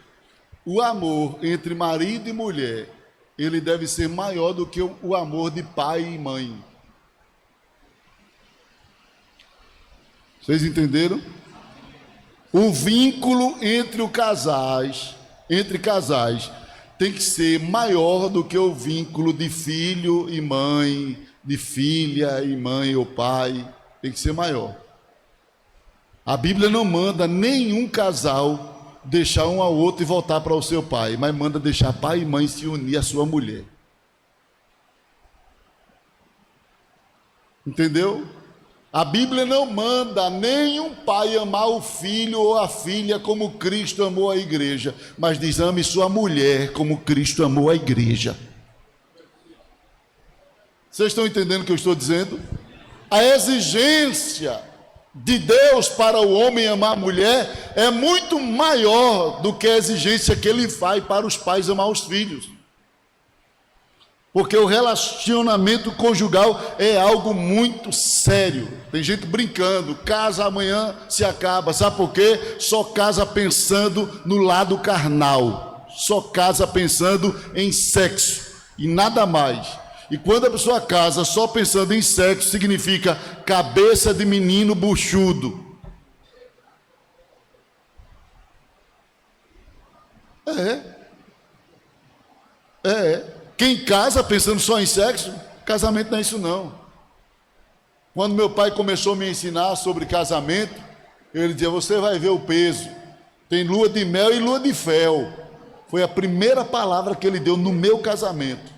S1: O amor entre marido e mulher, ele deve ser maior do que o amor de pai e mãe. Vocês entenderam? O vínculo entre casais tem que ser maior do que o vínculo de filho e mãe, de filha e mãe ou pai. Tem que ser maior. A Bíblia não manda nenhum casal deixar um ao outro e voltar para o seu pai, mas manda deixar pai e mãe se unir à sua mulher. Entendeu? A Bíblia não manda nenhum pai amar o filho ou a filha como Cristo amou a igreja, mas diz: ame sua mulher como Cristo amou a igreja. Vocês estão entendendo o que eu estou dizendo? A exigência de Deus para o homem amar a mulher é muito maior do que a exigência que ele faz para os pais amar os filhos. Porque o relacionamento conjugal é algo muito sério. Tem gente brincando, casa amanhã se acaba. Sabe por quê? Só casa pensando no lado carnal. Só casa pensando em sexo e nada mais. E quando a pessoa casa só pensando em sexo, significa cabeça de menino buchudo. Quem casa pensando só em sexo, casamento não é isso não. Quando meu pai começou a me ensinar sobre casamento, ele dizia, você vai ver o peso. Tem lua de mel e lua de fel. Foi a primeira palavra que ele deu no meu casamento.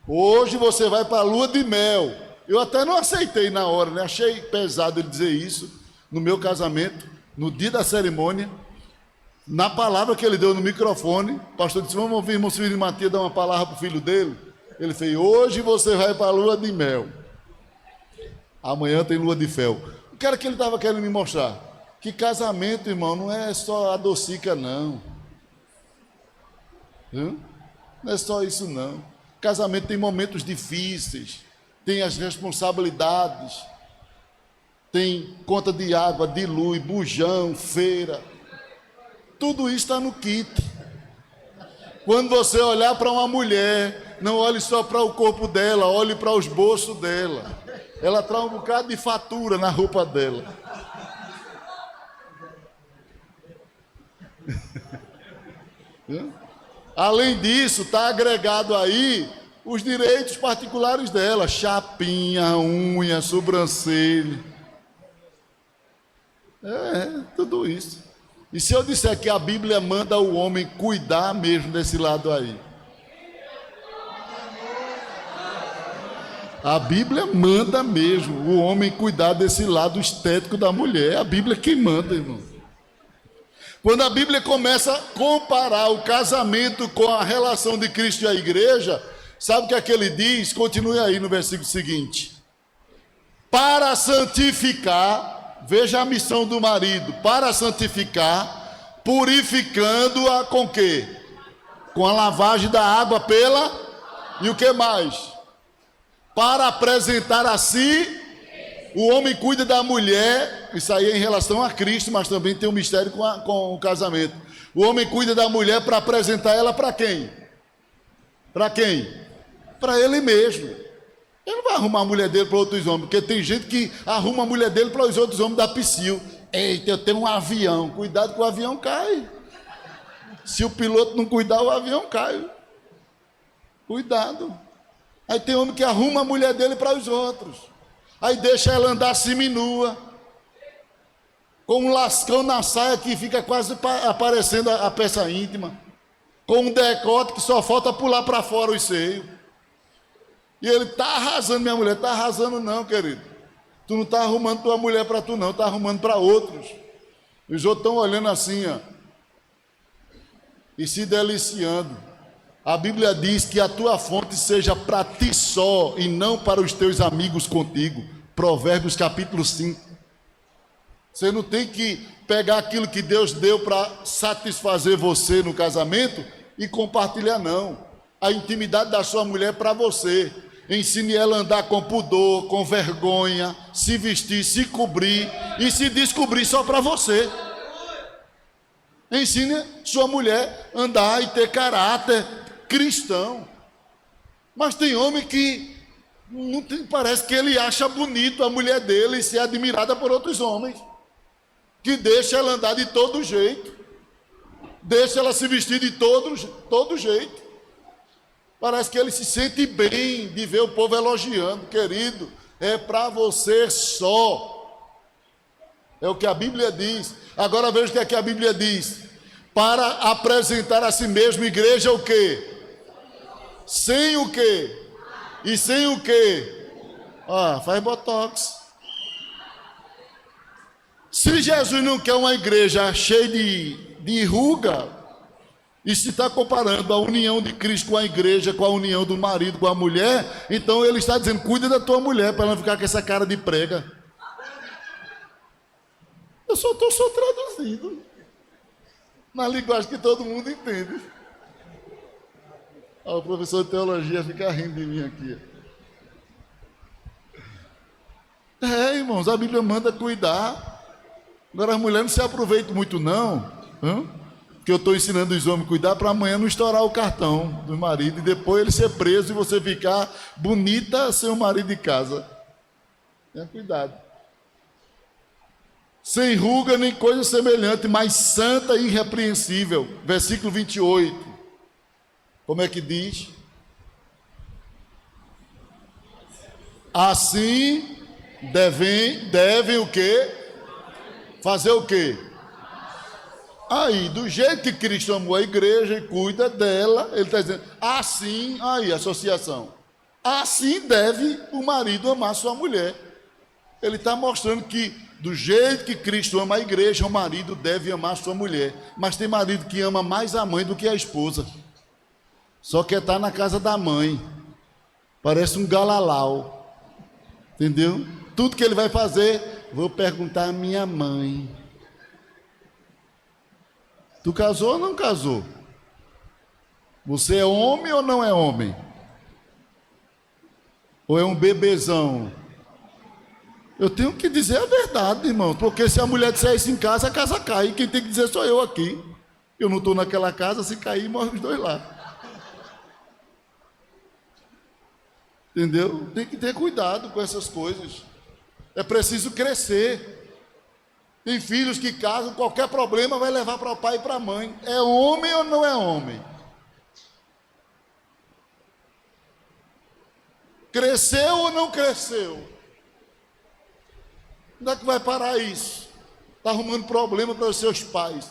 S1: Hoje você vai para a lua de mel. Eu até não aceitei na hora, né? Achei pesado ele dizer isso no meu casamento, no dia da cerimônia. Na palavra que ele deu no microfone, o pastor disse, vamos ouvir irmão Silvio Matias dar uma palavra para o filho dele. Ele fez, hoje você vai para a lua de mel. Amanhã tem lua de fel. O que era que ele estava querendo me mostrar? Que casamento, irmão, não é só a docica, não. Não é só isso, não. Casamento tem momentos difíceis, tem as responsabilidades, tem conta de água, de luz, bujão, feira. Tudo isso está no kit. Quando você olhar para uma mulher, não olhe só para o corpo dela, olhe para os bolsos dela. Ela traz um bocado de fatura na roupa dela. Além disso, está agregado aí os direitos particulares dela, chapinha, unha, sobrancelha. Tudo isso. E se eu disser que a Bíblia manda o homem cuidar mesmo desse lado aí? A Bíblia manda mesmo o homem cuidar desse lado estético da mulher. É a Bíblia quem manda, irmão. Quando a Bíblia começa a comparar o casamento com a relação de Cristo e a igreja, sabe o que é que ele diz? Continue aí no versículo seguinte. Para santificar, veja a missão do marido, para santificar, purificando-a com quê? Com a lavagem da água pela... E o que mais? Para apresentar a si, o homem cuida da mulher, isso aí é em relação a Cristo, mas também tem um mistério com o casamento. O homem cuida da mulher para apresentar ela para quem? Para quem? Para ele mesmo. Ele não vai arrumar a mulher dele para outros homens, porque tem gente que arruma a mulher dele para os outros homens da piscina. Eita, eu tenho um avião, cuidado que o avião cai. Se o piloto não cuidar, o avião cai. Cuidado. Aí tem homem que arruma a mulher dele para os outros. Aí deixa ela andar seminua, com um lascão na saia que fica quase aparecendo a peça íntima, com um decote que só falta pular para fora os seios. E ele está arrasando, minha mulher, está arrasando não, querido. Tu não está arrumando tua mulher para tu não, está arrumando para outros. E os outros estão olhando assim, ó, e se deliciando. A Bíblia diz que a tua fonte seja para ti só e não para os teus amigos contigo. Provérbios capítulo 5. Você não tem que pegar aquilo que Deus deu para satisfazer você no casamento e compartilhar, não. A intimidade da sua mulher é para você. Ensine ela a andar com pudor, com vergonha, se vestir, se cobrir e se descobrir só para você. Ensine sua mulher a andar e ter caráter cristão. Mas tem homem que não tem, parece que ele acha bonito a mulher dele e ser admirada por outros homens, que deixa ela andar de todo jeito, deixa ela se vestir de todo jeito. Parece que ele se sente bem de ver o povo elogiando. Querido, é para você só. É o que a Bíblia diz. Agora veja o que é que a Bíblia diz. Para apresentar a si mesmo, igreja, o quê? Sem o quê? E sem o quê? Faz botox. Se Jesus não quer uma igreja cheia de ruga, e se está comparando a união de Cristo com a igreja, com a união do marido com a mulher, então ele está dizendo, cuida da tua mulher, para não ficar com essa cara de prega. Eu só estou traduzindo na linguagem que todo mundo entende. O professor de teologia fica rindo de mim aqui. Irmãos, a Bíblia manda cuidar. Agora as mulheres não se aproveitam muito não, que eu estou ensinando os homens a cuidar para amanhã não estourar o cartão do marido e depois ele ser preso e você ficar bonita sem o marido de casa. Tenha cuidado. sem ruga nem coisa semelhante, mas santa e irrepreensível. Versículo 28. Como é que diz? Assim devem o quê? Fazer o quê? Aí, do jeito que Cristo amou a igreja e cuida dela, ele está dizendo, assim, aí, associação. Assim deve o marido amar sua mulher. Ele está mostrando que, do jeito que Cristo ama a igreja, o marido deve amar sua mulher. Mas tem marido que ama mais a mãe do que a esposa. Só quer estar na casa da mãe. Parece um galalau. Entendeu? Tudo que ele vai fazer, vou perguntar à minha mãe. Tu casou ou não casou? Você é homem ou não é homem? Ou é um bebezão? Eu tenho que dizer a verdade, irmão, porque se a mulher disser isso em casa, a casa cai. Quem tem que dizer sou eu aqui. Eu não estou naquela casa, se cair, morre os dois lá. Entendeu? Tem que ter cuidado com essas coisas. É preciso crescer. Tem filhos que casam, qualquer problema vai levar para o pai e para a mãe. É homem ou não é homem? Cresceu ou não cresceu? Onde é que vai parar isso? Está arrumando problema para os seus pais.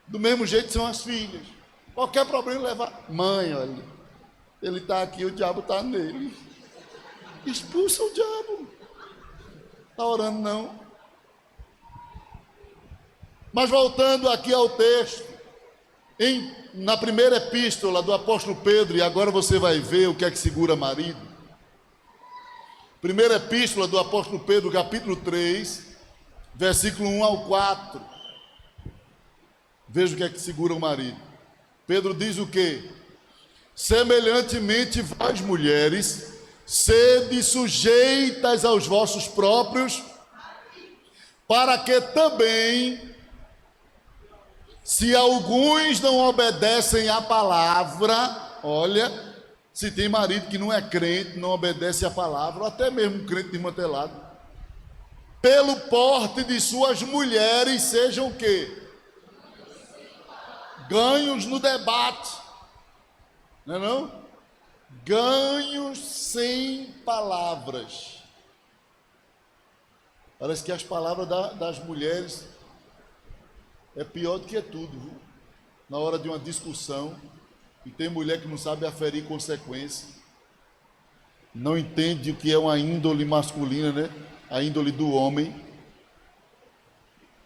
S1: Do mesmo jeito são as filhas. Qualquer problema leva. Mãe, olha, ele está aqui, o diabo está nele. Expulsa o diabo. Está orando não. Mas voltando aqui ao texto, na primeira epístola do apóstolo Pedro, e agora você vai ver o que é que segura marido. Primeira epístola do apóstolo Pedro, capítulo 3, versículo 1 ao 4. Veja o que é que segura o marido. Pedro diz o quê? Semelhantemente vós mulheres, sede sujeitas aos vossos próprios, para que também, se alguns não obedecem à palavra, olha, se tem marido que não é crente, não obedece à palavra, ou até mesmo crente desmantelado, pelo porte de suas mulheres, sejam o quê? Ganhos no debate, não é não? Ganhos sem palavras. Parece que as palavras das mulheres é pior do que tudo, viu? Na hora de uma discussão, e tem mulher que não sabe aferir consequências, não entende o que é uma índole masculina, né? A índole do homem.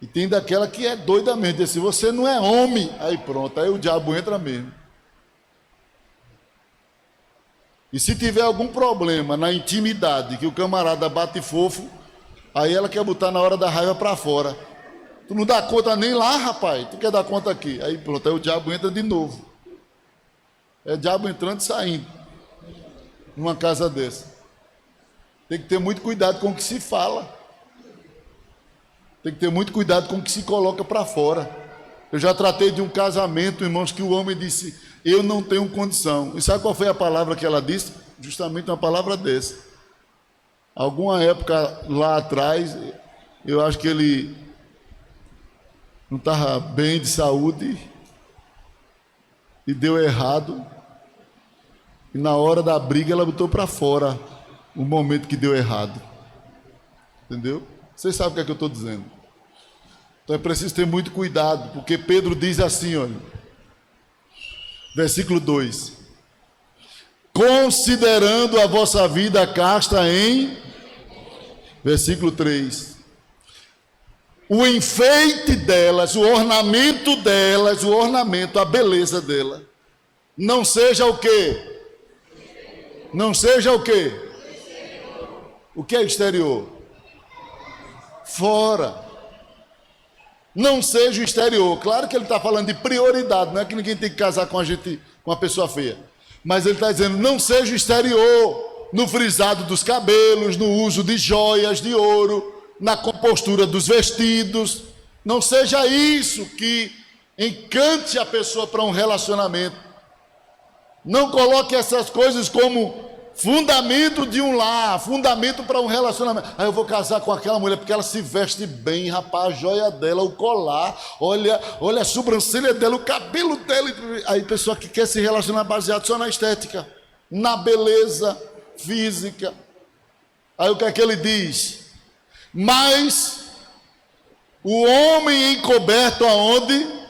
S1: E tem daquela que é doida mesmo, diz assim, você não é homem, aí pronto, aí o diabo entra mesmo. E se tiver algum problema na intimidade, que o camarada bate fofo, aí ela quer botar na hora da raiva para fora. Tu não dá conta nem lá, rapaz, tu quer dar conta aqui. Aí pronto, aí o diabo entra de novo. É o diabo entrando e saindo numa casa dessa. Tem que ter muito cuidado com o que se fala. Tem que ter muito cuidado com o que se coloca para fora. Eu já tratei de um casamento, irmãos, que o homem disse, eu não tenho condição. E sabe qual foi a palavra que ela disse? Justamente uma palavra dessa. Alguma época lá atrás, eu acho que ele não estava bem de saúde e deu errado. E na hora da briga ela botou para fora o momento que deu errado. Entendeu? Vocês sabem o que é que eu estou dizendo. Então é preciso ter muito cuidado, porque Pedro diz assim, olha, versículo 2: considerando a vossa vida casta em, versículo 3, o enfeite delas, o ornamento, a beleza dela, não seja o quê? Não seja o quê? O que é exterior? Fora. Não seja o exterior. Claro que ele está falando de prioridade, não é que ninguém tem que casar com a gente, com uma pessoa feia. Mas ele está dizendo, não seja o exterior, no frisado dos cabelos, no uso de joias de ouro, na compostura dos vestidos. Não seja isso que encante a pessoa para um relacionamento. Não coloque essas coisas como Fundamento de um lar, fundamento para um relacionamento. Aí eu vou casar com aquela mulher porque ela se veste bem, rapaz, a joia dela, o colar, olha a sobrancelha dela, o cabelo dela. Aí pessoa que quer se relacionar baseado só na estética, na beleza física. Aí o que é que ele diz? Mas o homem encoberto aonde?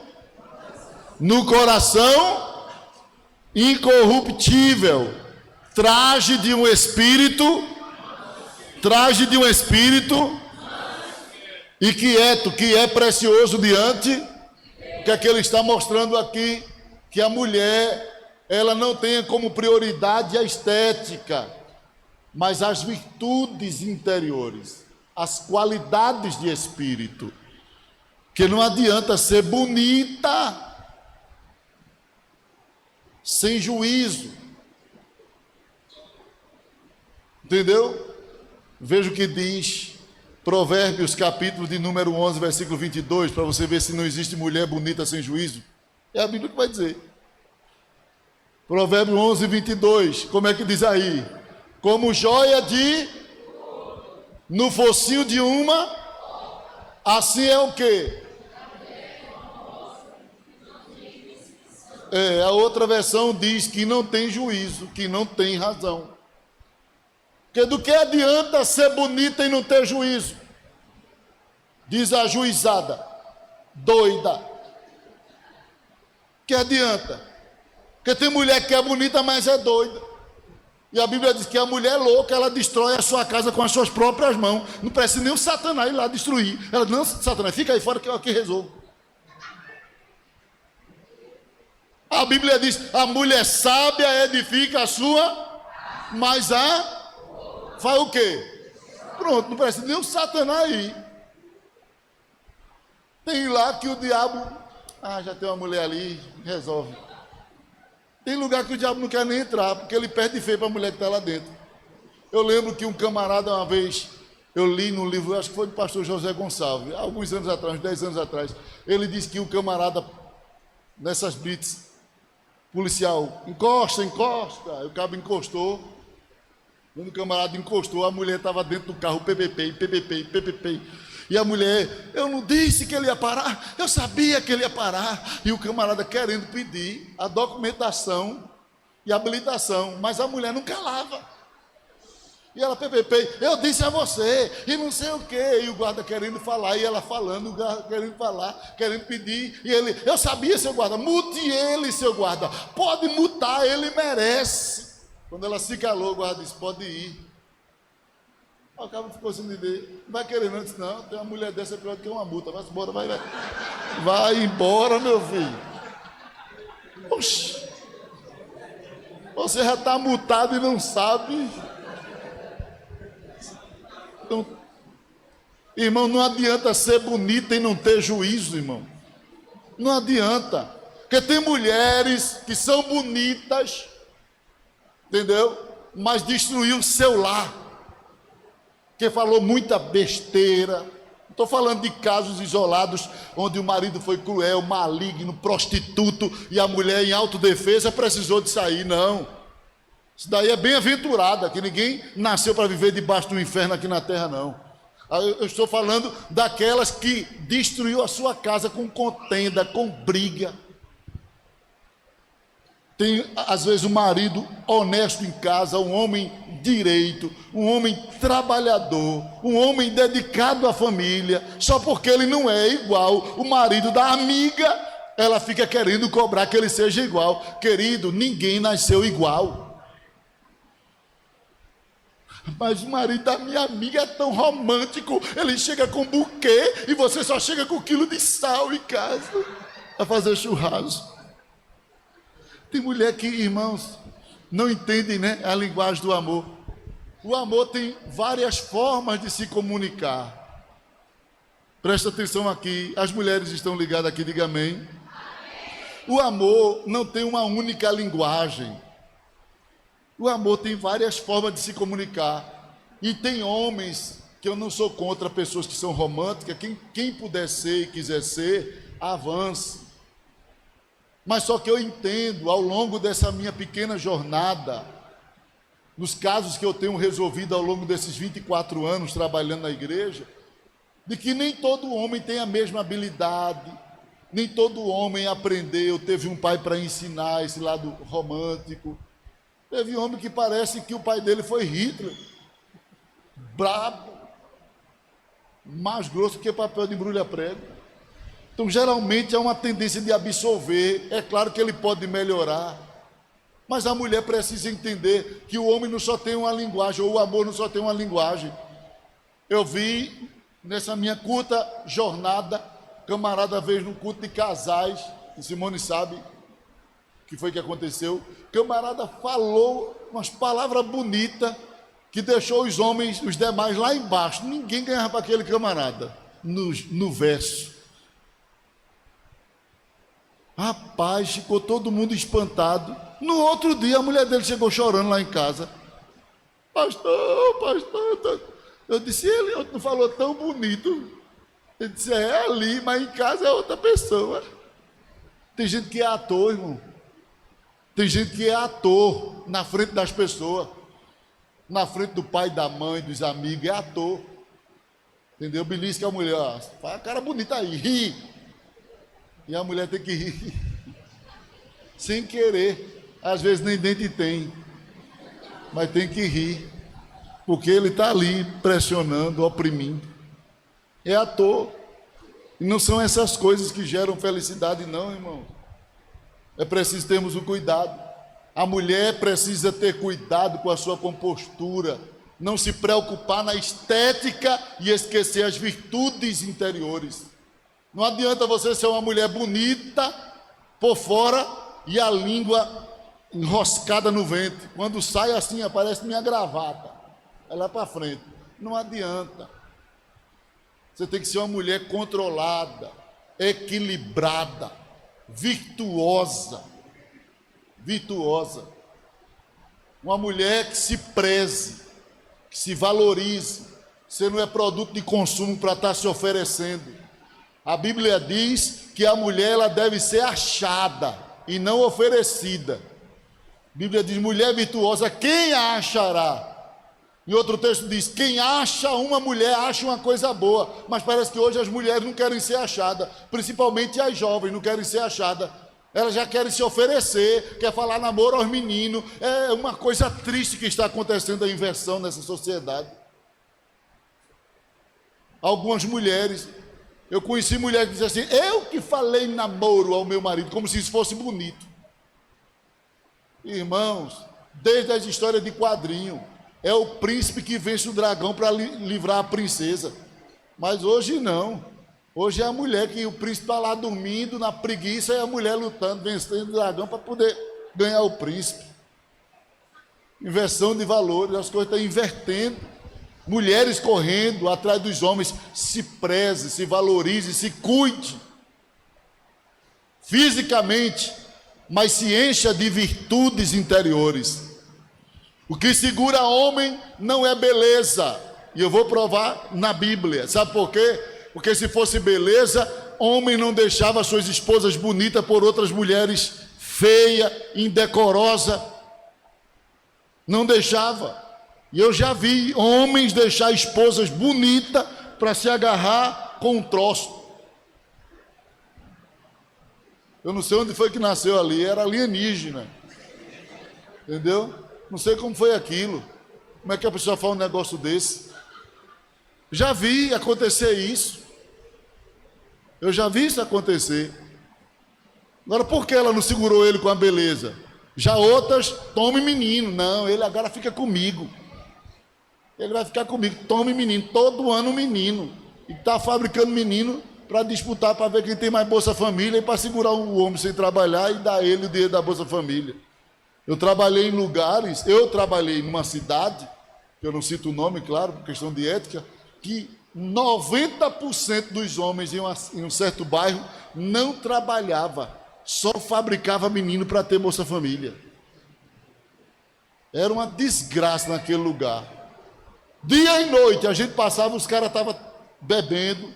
S1: No coração incorruptível. Traje de um espírito inquieto, que é precioso diante. O que é que ele está mostrando aqui? Que a mulher, ela não tenha como prioridade a estética, mas as virtudes interiores, as qualidades de espírito. Que não adianta ser bonita sem juízo. Entendeu? Veja o que diz Provérbios, capítulo de número 11, versículo 22, para você ver se não existe mulher bonita sem juízo. É a Bíblia que vai dizer. Provérbios 11, 22, como é que diz aí? Como joia no focinho de uma, assim é o quê? A outra versão diz que não tem juízo, que não tem razão. Porque do que adianta ser bonita e não ter juízo? Diz a juizada, doida. Que adianta? Porque tem mulher que é bonita, mas é doida. E a Bíblia diz que a mulher louca, ela destrói a sua casa com as suas próprias mãos. Não precisa nem o Satanás ir lá destruir. Ela diz, não, Satanás, fica aí fora que eu aqui resolvo. A Bíblia diz, a mulher sábia edifica a sua, mas faz o quê? Pronto, não precisa nem o Satanás ir. Tem lá que o diabo, já tem uma mulher ali, resolve. Tem lugar que o diabo não quer nem entrar, porque ele perde feio para a mulher que está lá dentro. Eu lembro que um camarada uma vez, eu li no livro, acho que foi do pastor José Gonçalves, alguns anos atrás, 10 anos atrás, ele disse que o camarada, nessas blitz, policial, encosta, aí o cabo encostou. Quando o camarada encostou, a mulher estava dentro do carro, PPP. E a mulher, eu não disse que ele ia parar, eu sabia que ele ia parar. E o camarada querendo pedir a documentação e a habilitação, mas a mulher não calava. E ela, PPP, eu disse a você, e não sei o quê. E o guarda querendo falar, e ela falando, o guarda querendo falar, querendo pedir. E ele, eu sabia, seu guarda, mute ele, seu guarda, pode mutar, ele merece. Quando ela se calou, o guarda disse, pode ir. O cabo ficou sem entender. Não vai querer não, disse, não, tem uma mulher dessa, é pior do que uma multa. Vai embora, vai. Vai embora, meu filho. Oxi. Você já está multado e não sabe. Então, irmão, não adianta ser bonita e não ter juízo, irmão. Não adianta. Porque tem mulheres que são bonitas, entendeu? Mas destruiu o seu lar. Porque falou muita besteira. Estou falando de casos isolados, onde o marido foi cruel, maligno, prostituto, e a mulher em autodefesa precisou de sair. Não. Isso daí é bem-aventurada, que ninguém nasceu para viver debaixo do inferno aqui na terra, não. Eu estou falando daquelas que destruiu a sua casa com contenda, com briga. Tem, às vezes, um marido honesto em casa, um homem direito, um homem trabalhador, um homem dedicado à família, só porque ele não é igual o marido da amiga, ela fica querendo cobrar que ele seja igual. Querido, ninguém nasceu igual. Mas o marido da minha amiga é tão romântico, ele chega com buquê e você só chega com 1 quilo de sal em casa para fazer churrasco. Tem mulher que, irmãos, não entendem, né, a linguagem do amor. O amor tem várias formas de se comunicar. Presta atenção aqui, as mulheres estão ligadas aqui, diga amém. O amor não tem uma única linguagem. O amor tem várias formas de se comunicar. E tem homens, que eu não sou contra pessoas que são românticas, quem puder ser e quiser ser, avance. Mas só que eu entendo, ao longo dessa minha pequena jornada, nos casos que eu tenho resolvido ao longo desses 24 anos trabalhando na igreja, de que nem todo homem tem a mesma habilidade, nem todo homem aprendeu, teve um pai para ensinar esse lado romântico. Teve homem que parece que o pai dele foi Hitler, brabo, mais grosso que papel de embrulha-prego. Então, geralmente, há uma tendência de absolver. É claro que ele pode melhorar, mas a mulher precisa entender que o homem não só tem uma linguagem, ou o amor não só tem uma linguagem. Eu vi, nessa minha curta jornada, camarada veio no culto de casais, e Simone sabe o que foi que aconteceu. Camarada falou umas palavras bonitas que deixou os homens, os demais lá embaixo. Ninguém ganhava para aquele camarada no verso. Rapaz, ficou todo mundo espantado. No outro dia a mulher dele chegou chorando lá em casa. Pastor. Eu disse, ele não falou tão bonito. Ele disse, é ali, mas em casa é outra pessoa. Tem gente que é ator, irmão. Tem gente que é ator na frente das pessoas, na frente do pai, da mãe, dos amigos, é ator. Entendeu? Belisca a mulher, ó, faz a cara bonita aí, ri. E a mulher tem que rir. Sem querer. Às vezes nem dente tem. Mas tem que rir. Porque ele está ali pressionando, oprimindo. É ator. E não são essas coisas que geram felicidade, não, irmão. É preciso termos o cuidado. A mulher precisa ter cuidado com a sua compostura, não se preocupar na estética e esquecer as virtudes interiores. Não adianta você ser uma mulher bonita por fora e a língua enroscada no ventre. Quando sai assim, aparece minha gravata. Ela é para frente. Não adianta. Você tem que ser uma mulher controlada, equilibrada, virtuosa. Uma mulher que se preze, que se valorize. Você não é produto de consumo para estar se oferecendo. A Bíblia diz que a mulher ela deve ser achada e não oferecida. A Bíblia diz, mulher virtuosa, quem a achará? Em outro texto diz, quem acha uma mulher, acha uma coisa boa. Mas parece que hoje as mulheres não querem ser achadas, principalmente as jovens não querem ser achadas. Elas já querem se oferecer, quer falar namoro aos meninos. É uma coisa triste que está acontecendo, a inversão nessa sociedade. Algumas mulheres, eu conheci mulheres que diziam assim, eu que falei namoro ao meu marido, como se isso fosse bonito. Irmãos, desde as histórias de quadrinho, é o príncipe que vence o dragão para livrar a princesa. Mas hoje não. Hoje é a mulher que o príncipe está lá dormindo na preguiça e a mulher lutando, vencendo o dragão para poder ganhar o príncipe. Inversão de valores, as coisas estão invertendo. Mulheres correndo atrás dos homens. Se preze, se valorize, se cuide. Fisicamente, mas se encha de virtudes interiores. O que segura homem não é beleza. E eu vou provar na Bíblia. Sabe por quê? Porque se fosse beleza, homem não deixava suas esposas bonitas por outras mulheres feias, indecorosas. Não deixava. E eu já vi homens deixar esposas bonitas para se agarrar com um troço. Eu não sei onde foi que nasceu ali, era alienígena. Entendeu? Não sei como foi aquilo. Como é que a pessoa fala um negócio desse? Já vi acontecer isso. Eu já vi isso acontecer. Agora, por que ela não segurou ele com a beleza? Já outras, tome menino. Não, ele agora fica comigo. Ele vai ficar comigo. Tome menino. Todo ano menino. E está fabricando menino para disputar, para ver quem tem mais Bolsa Família e para segurar o homem sem trabalhar e dar ele o dinheiro da Bolsa Família. Eu trabalhei em lugares, eu trabalhei numa cidade, que eu não cito o nome, claro, por questão de ética, que 90% dos homens em um certo bairro não trabalhava, só fabricava menino para ter Bolsa Família. Era uma desgraça naquele lugar. Dia e noite, a gente passava, os caras estavam bebendo,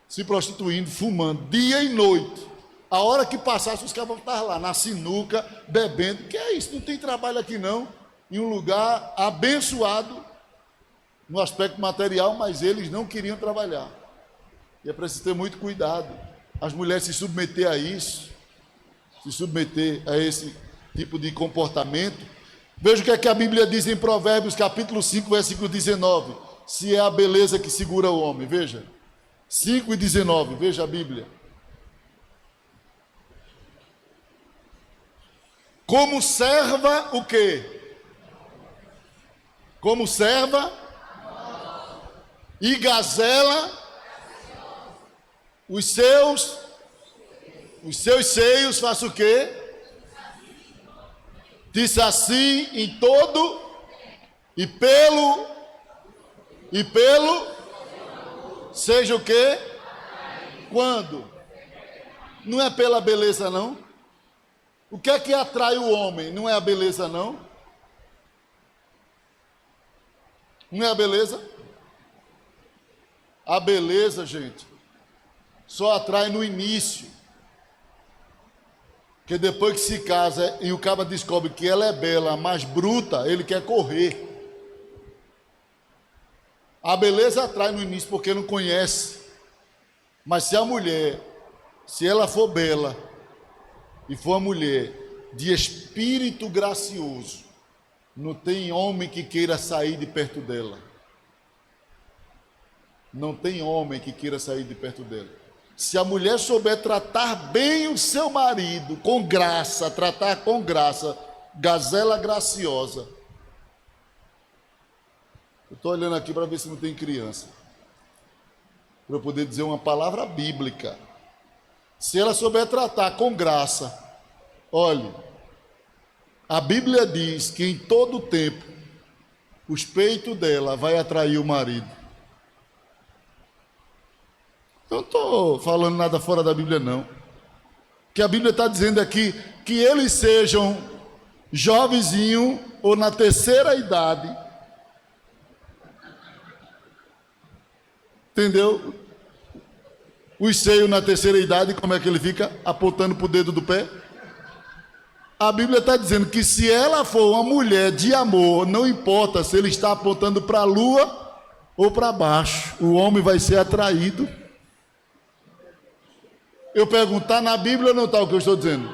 S1: se prostituindo, fumando, dia e noite. A hora que passasse, os caras estavam lá, na sinuca, bebendo. Que é isso? Não tem trabalho aqui, não. em um lugar abençoado no aspecto material, mas eles não queriam trabalhar. E é preciso ter muito cuidado. As mulheres se submeter a isso, se submeter a esse tipo de comportamento. Veja o que é que a Bíblia diz em Provérbios, capítulo 5, versículo 19. Se é a beleza que segura o homem, veja. 5:19, veja a Bíblia. Como serva o quê? Como serva e gazela os seus seios, faça o quê? Disse assim em todo e pelo seja o quê? Quando? Não é pela beleza, não? O que é que atrai o homem? Não é a beleza, não? Não é a beleza? A beleza, gente, só atrai no início. Porque depois que se casa e o cara descobre que ela é bela, mas bruta, ele quer correr. A beleza atrai no início porque não conhece. Mas se a mulher, se ela for bela e for uma mulher de espírito gracioso, não tem homem que queira sair de perto dela. Não tem homem que queira sair de perto dela. Se a mulher souber tratar bem o seu marido, com graça, tratar com graça, gazela graciosa. Eu estou olhando aqui para ver se não tem criança, para eu poder dizer uma palavra bíblica. Se ela souber tratar com graça, olhe, a Bíblia diz que em todo tempo os peitos dela vai atrair o marido. Eu não estou falando nada fora da Bíblia, não. Que a Bíblia está dizendo aqui que eles sejam jovenzinho ou na terceira idade. Entendeu? Os seios na terceira idade, como é que ele fica? Apontando para o dedo do pé. A Bíblia está dizendo que se ela for uma mulher de amor, não importa se ele está apontando para a lua ou para baixo, o homem vai ser atraído. Eu pergunto, está na Bíblia ou não está o que eu estou dizendo?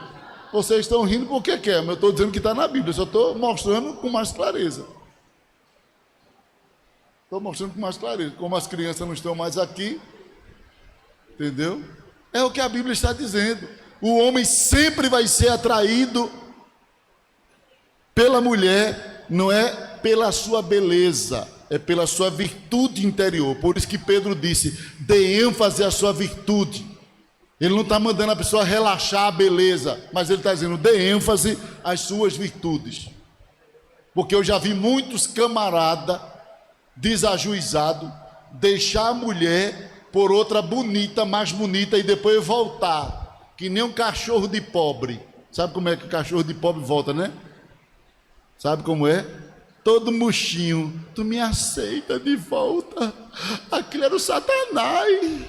S1: Vocês estão rindo porque quer, mas eu estou dizendo que está na Bíblia, eu só estou mostrando com mais clareza. Estou mostrando com mais clareza. Como as crianças não estão mais aqui, entendeu? É o que a Bíblia está dizendo. O homem sempre vai ser atraído pela mulher, não é pela sua beleza, é pela sua virtude interior. Por isso que Pedro disse, dê ênfase à sua virtude. Ele não está mandando a pessoa relaxar a beleza, mas ele está dizendo, dê ênfase às suas virtudes. Porque eu já vi muitos camaradas desajuizados deixar a mulher por outra bonita, mais bonita, e depois voltar, que nem um cachorro de pobre. Sabe como é que o cachorro de pobre volta, né? Sabe como é? Todo murchinho. Tu me aceita de volta. Aquilo era o Satanás.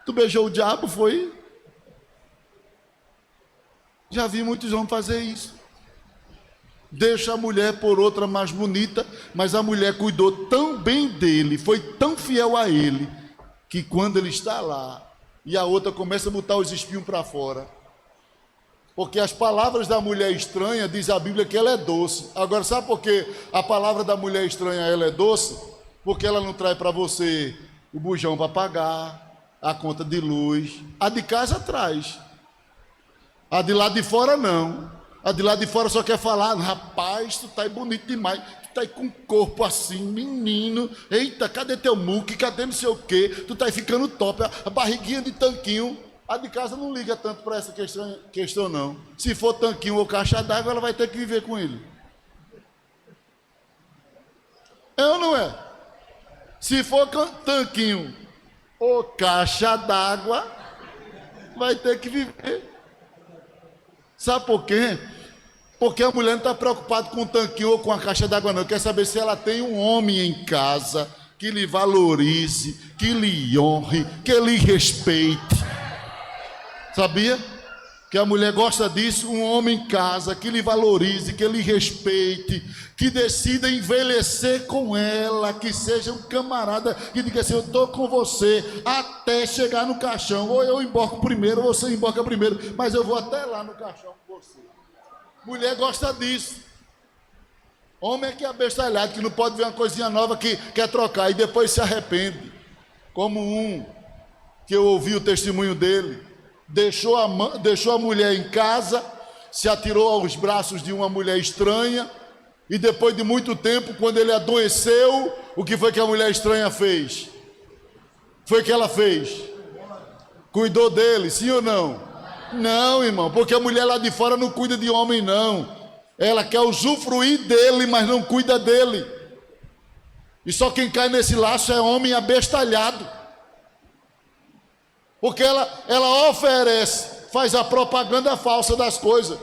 S1: Tu beijou o diabo, foi? Já vi muitos homens fazer isso. Deixa a mulher por outra mais bonita, mas a mulher cuidou tão bem dele, foi tão fiel a ele, que quando ele está lá, e a outra começa a botar os espinhos para fora. Porque as palavras da mulher estranha, diz a Bíblia que ela é doce. Agora, sabe por que a palavra da mulher estranha ela é doce? Porque ela não traz para você o bujão para pagar, a conta de luz. A de casa traz. A de lá de fora não. A de lá de fora só quer falar, rapaz, tu tá aí bonito demais, tu tá aí com o corpo assim, menino, eita, cadê teu muque, cadê não sei o quê, tu tá aí ficando top, a barriguinha de tanquinho. A de casa não liga tanto para essa questão não. Se for tanquinho ou caixa d'água, ela vai ter que viver com ele. É ou não é? Se for tanquinho ou caixa d'água, vai ter que viver. Sabe por quê? Porque a mulher não está preocupada com o tanquinho ou com a caixa d'água, não. Quer saber se ela tem um homem em casa que lhe valorize, que lhe honre, que lhe respeite. Sabia? que a mulher gosta disso, um homem em casa, que lhe valorize, que lhe respeite, que decida envelhecer com ela, que seja um camarada, que diga assim, eu estou com você, até chegar no caixão, ou eu embarco primeiro, ou você embarca primeiro, mas eu vou até lá no caixão com você. Mulher gosta disso. Homem é que é abestalhado, que não pode ver uma coisinha nova que quer trocar, e depois se arrepende, como um, que eu ouvi o testemunho dele, deixou a mulher em casa, se atirou aos braços de uma mulher estranha, e depois de muito tempo, quando ele adoeceu, o que foi que a mulher estranha fez? Foi que ela fez? Cuidou dele, sim ou não? Não, irmão, porque a mulher lá de fora não cuida de homem, não. Ela quer usufruir dele, mas não cuida dele. E só quem cai nesse laço é homem abestalhado. Porque ela oferece, faz a propaganda falsa das coisas.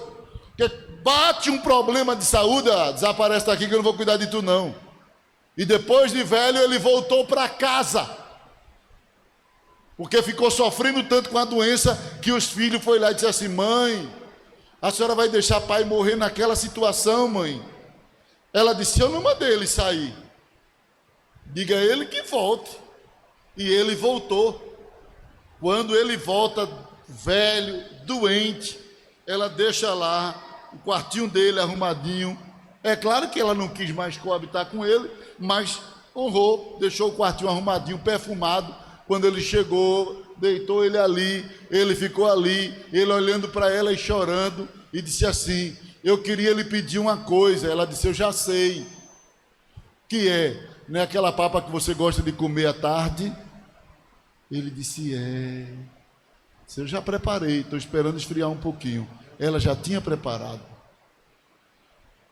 S1: Porque bate um problema de saúde, desaparece daqui que eu não vou cuidar de tu não. E depois de velho ele voltou para casa. Porque ficou sofrendo tanto com a doença que os filhos foram lá e disseram assim, mãe, a senhora vai deixar pai morrer naquela situação, mãe? Ela disse, eu não mandei ele sair. Diga a ele que volte. E ele voltou. Quando ele volta velho, doente, ela deixa lá o quartinho dele arrumadinho. É claro que ela não quis mais coabitar com ele, mas honrou, deixou o quartinho arrumadinho, perfumado. Quando ele chegou, deitou ele ali, ele ficou ali, ele olhando para ela e chorando, e disse assim, eu queria lhe pedir uma coisa. Ela disse, eu já sei. Que é? Não é aquela papa que você gosta de comer à tarde? Ele disse, eu já preparei, estou esperando esfriar um pouquinho. Ela já tinha preparado.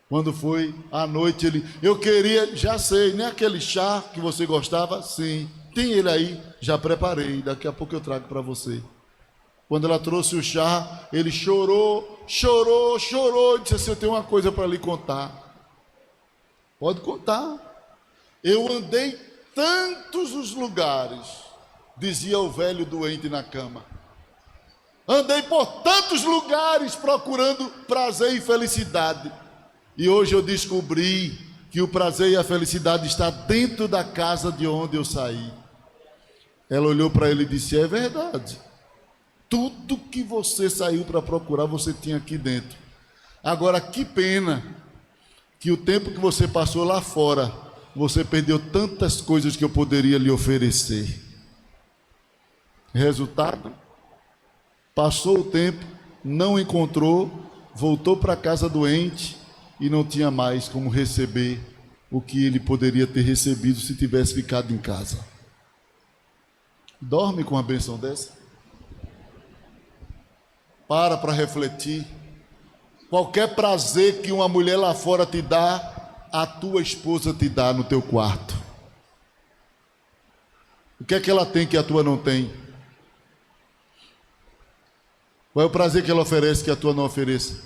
S1: Quando foi à noite, ele, eu queria, já sei, nem aquele chá que você gostava? Sim, tem ele aí, já preparei, daqui a pouco eu trago para você. Quando ela trouxe o chá, ele chorou, disse assim, eu tenho uma coisa para lhe contar. Pode contar. Eu andei tantos os lugares, dizia o velho doente na cama. Andei por tantos lugares procurando prazer e felicidade. E hoje eu descobri que o prazer e a felicidade está dentro da casa de onde eu saí. Ela olhou para ele e disse, é verdade. Tudo que você saiu para procurar, você tinha aqui dentro. Agora, que pena que o tempo que você passou lá fora, você perdeu tantas coisas que eu poderia lhe oferecer. Resultado, passou o tempo, não encontrou, voltou para casa doente e não tinha mais como receber o que ele poderia ter recebido se tivesse ficado em casa. Dorme com uma bênção dessa? Para refletir. Qualquer prazer que uma mulher lá fora te dá, a tua esposa te dá no teu quarto. O que é que ela tem que a tua não tem? Qual é o prazer que ela oferece que a tua não ofereça?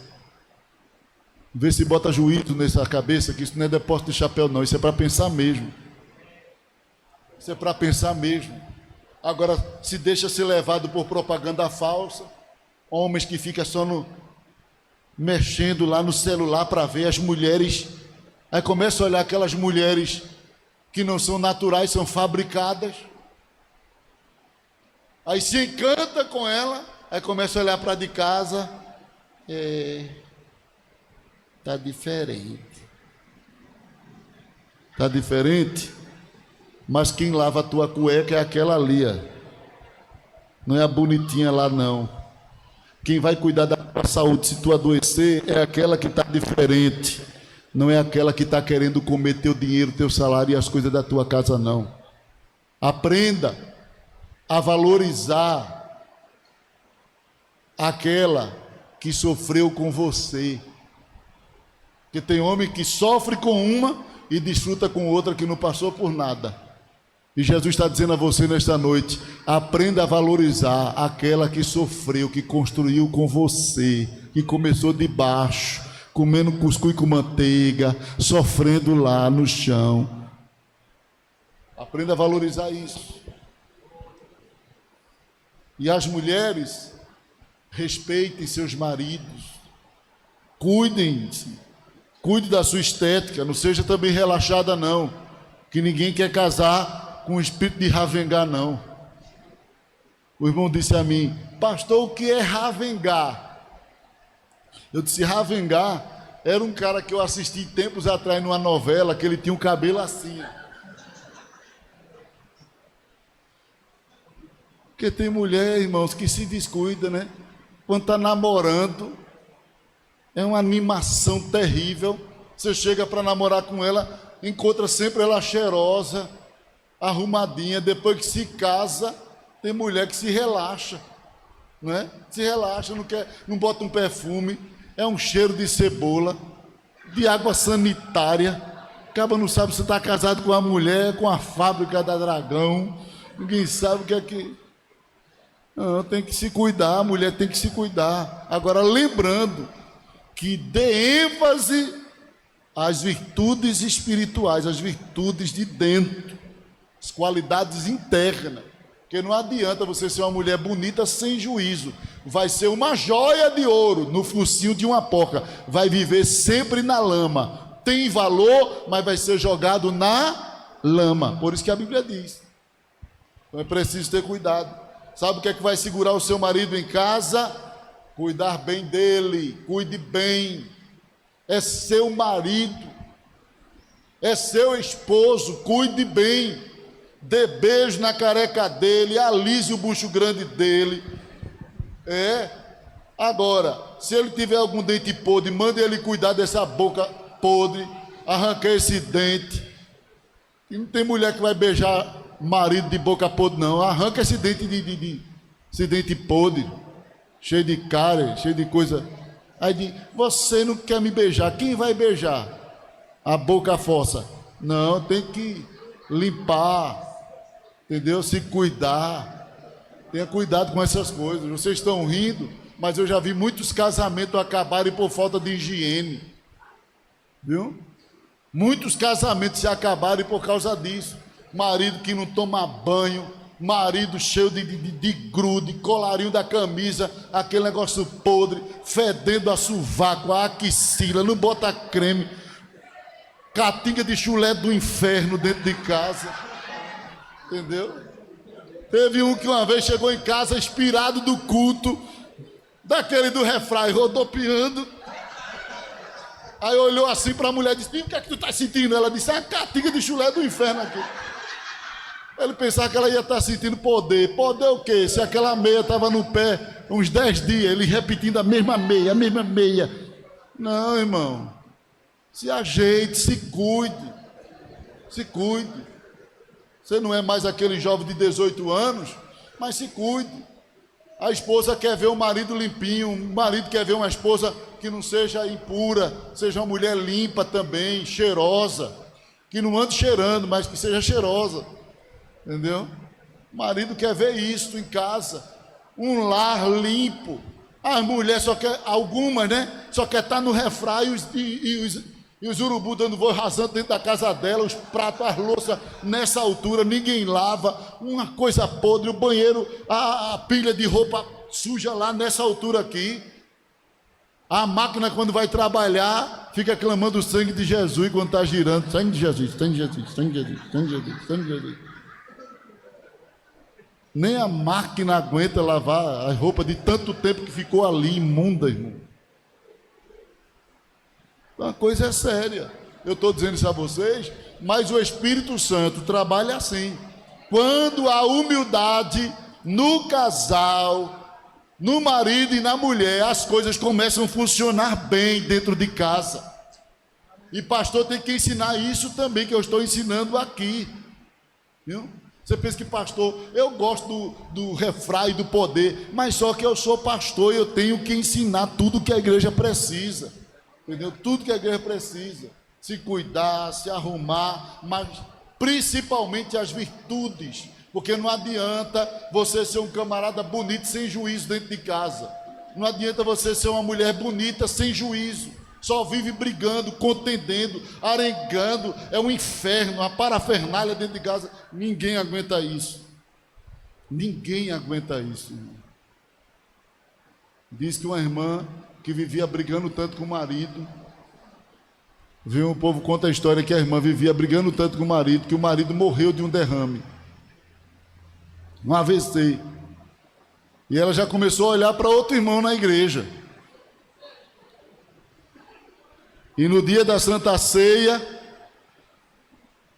S1: Vê se bota juízo nessa cabeça, que isso não é depósito de chapéu não, isso é para pensar mesmo. Isso é para pensar mesmo. Agora, se deixa ser levado por propaganda falsa, homens que ficam só mexendo lá no celular para ver as mulheres, aí começa a olhar aquelas mulheres que não são naturais, são fabricadas, aí se encanta com ela, aí começa a olhar para de casa, tá diferente, mas quem lava a tua cueca é aquela ali, não é a bonitinha lá não. Quem vai cuidar da tua saúde se tu adoecer é aquela que está diferente, não é aquela que está querendo comer teu dinheiro, teu salário e as coisas da tua casa não. Aprenda a valorizar aquela que sofreu com você. Porque tem homem que sofre com uma e desfruta com outra que não passou por nada. E Jesus está dizendo a você nesta noite, aprenda a valorizar aquela que sofreu, que construiu com você, que começou de baixo, comendo cuscuz com manteiga, sofrendo lá no chão. Aprenda a valorizar isso. E as mulheres, respeitem seus maridos, cuidem-se, cuide da sua estética, não seja também relaxada não, que ninguém quer casar com o espírito de ravengar não. O irmão disse a mim: pastor, o que é ravengar? Eu disse: ravengar era um cara que eu assisti tempos atrás numa novela, que ele tinha um cabelo assim. Porque tem mulher, irmãos, que se descuida, né? Quando está namorando, é uma animação terrível. Você chega para namorar com ela, encontra sempre ela cheirosa, arrumadinha. Depois que se casa, tem mulher que se relaxa, não é? Se relaxa, não bota um perfume, é um cheiro de cebola, de água sanitária. Acaba não sabe se está casado com a mulher, com a fábrica da Dragão. Ninguém sabe o que é que... Não, tem que se cuidar, a mulher tem que se cuidar. Agora, lembrando que dê ênfase às virtudes espirituais, às virtudes de dentro, as qualidades internas. Porque não adianta você ser uma mulher bonita sem juízo. Vai ser uma joia de ouro no focinho de uma porca. Vai viver sempre na lama. Tem valor, mas vai ser jogado na lama. Por isso que a Bíblia diz. Então é preciso ter cuidado. Sabe o que é que vai segurar o seu marido em casa? Cuidar bem dele, cuide bem. É seu marido, é seu esposo, cuide bem. Dê beijo na careca dele, alise o bucho grande dele. Agora, se ele tiver algum dente podre, mande ele cuidar dessa boca podre, arrancar esse dente. E não tem mulher que vai beijar marido de boca podre não. Arranca esse dente esse dente podre, cheio de cárie, cheio de coisa. Aí diz: você não quer me beijar, quem vai beijar? A boca fossa. Não, tem que limpar, entendeu? Se cuidar. Tenha cuidado com essas coisas. Vocês estão rindo, mas eu já vi muitos casamentos acabarem por falta de higiene, viu? Muitos casamentos se acabarem por causa disso. Marido que não toma banho, marido cheio de grude, colarinho da camisa, aquele negócio podre, fedendo a sovaco, a axila, não bota creme, catinga de chulé do inferno dentro de casa, entendeu? Teve um que uma vez chegou em casa inspirado do culto, daquele do refrão, rodopiando. Aí olhou assim para a mulher e disse: o que é que tu está sentindo? Ela disse: a catinga de chulé do inferno aqui. Ele pensava que ela ia estar sentindo poder. Poder o quê? Se aquela meia estava no pé uns 10 dias, ele repetindo a mesma meia, a mesma meia. Não, irmão. Se ajeite, se cuide. Se cuide. Você não é mais aquele jovem de 18 anos, mas se cuide. A esposa quer ver o marido limpinho, o marido quer ver uma esposa que não seja impura, seja uma mulher limpa também, cheirosa, que não ande cheirando, mas que seja cheirosa. Entendeu? O marido quer ver isso em casa, um lar limpo. A mulher só quer, algumas, né? Só quer estar no refraio e os urubus dando voo rasando dentro da casa dela, os pratos, as louças nessa altura, ninguém lava, uma coisa podre, o banheiro, a pilha de roupa suja lá nessa altura aqui. A máquina, quando vai trabalhar, fica clamando o sangue de Jesus quando está girando. Sangue de Jesus, sangue de Jesus, sangue de Jesus, sangue de Jesus, sangue de Jesus. Nem a máquina aguenta lavar a roupa de tanto tempo que ficou ali, imunda, irmão. Então a coisa é séria. Eu estou dizendo isso a vocês, mas o Espírito Santo trabalha assim. Quando há humildade no casal, no marido e na mulher, as coisas começam a funcionar bem dentro de casa. E pastor tem que ensinar isso também, que eu estou ensinando aqui. Viu? Você pensa que pastor, eu gosto do refrão e do poder, mas só que eu sou pastor e eu tenho que ensinar tudo que a igreja precisa, entendeu? Tudo que a igreja precisa, se cuidar, se arrumar, mas principalmente as virtudes, porque não adianta você ser um camarada bonito sem juízo dentro de casa, não adianta você ser uma mulher bonita sem juízo. Só vive brigando, contendendo, arengando, é um inferno, uma parafernália dentro de casa. Ninguém aguenta isso. Ninguém aguenta isso, irmão. Diz que uma irmã que vivia brigando tanto com o marido, viu, o povo conta a história que a irmã vivia brigando tanto com o marido, que o marido morreu de um derrame, um AVC. E ela já começou a olhar para outro irmão na igreja. E no dia da Santa Ceia,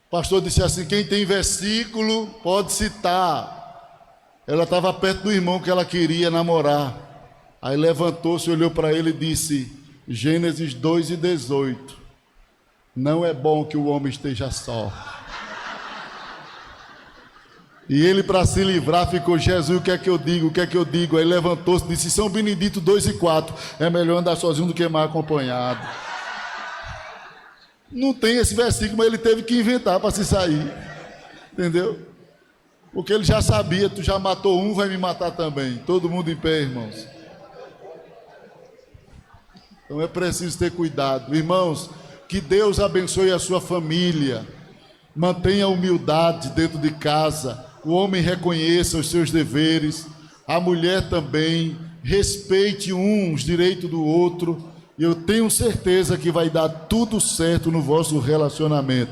S1: o pastor disse assim: quem tem versículo pode citar. Ela estava perto do irmão que ela queria namorar. Aí levantou-se, olhou para ele e disse: Gênesis 2:18. Não é bom que o homem esteja só. E ele, para se livrar, ficou: Jesus, o que é que eu digo? O que é que eu digo? Aí levantou-se e disse: São Benedito 2:4. É melhor andar sozinho do que mal acompanhado. Não tem esse versículo, mas ele teve que inventar para se sair. Entendeu? Porque ele já sabia: tu já matou um, vai me matar também. Todo mundo em pé, irmãos. Então é preciso ter cuidado. Irmãos, que Deus abençoe a sua família. Mantenha a humildade dentro de casa. O homem reconheça os seus deveres. A mulher também. Respeite os direitos do outro. E eu tenho certeza que vai dar tudo certo no vosso relacionamento.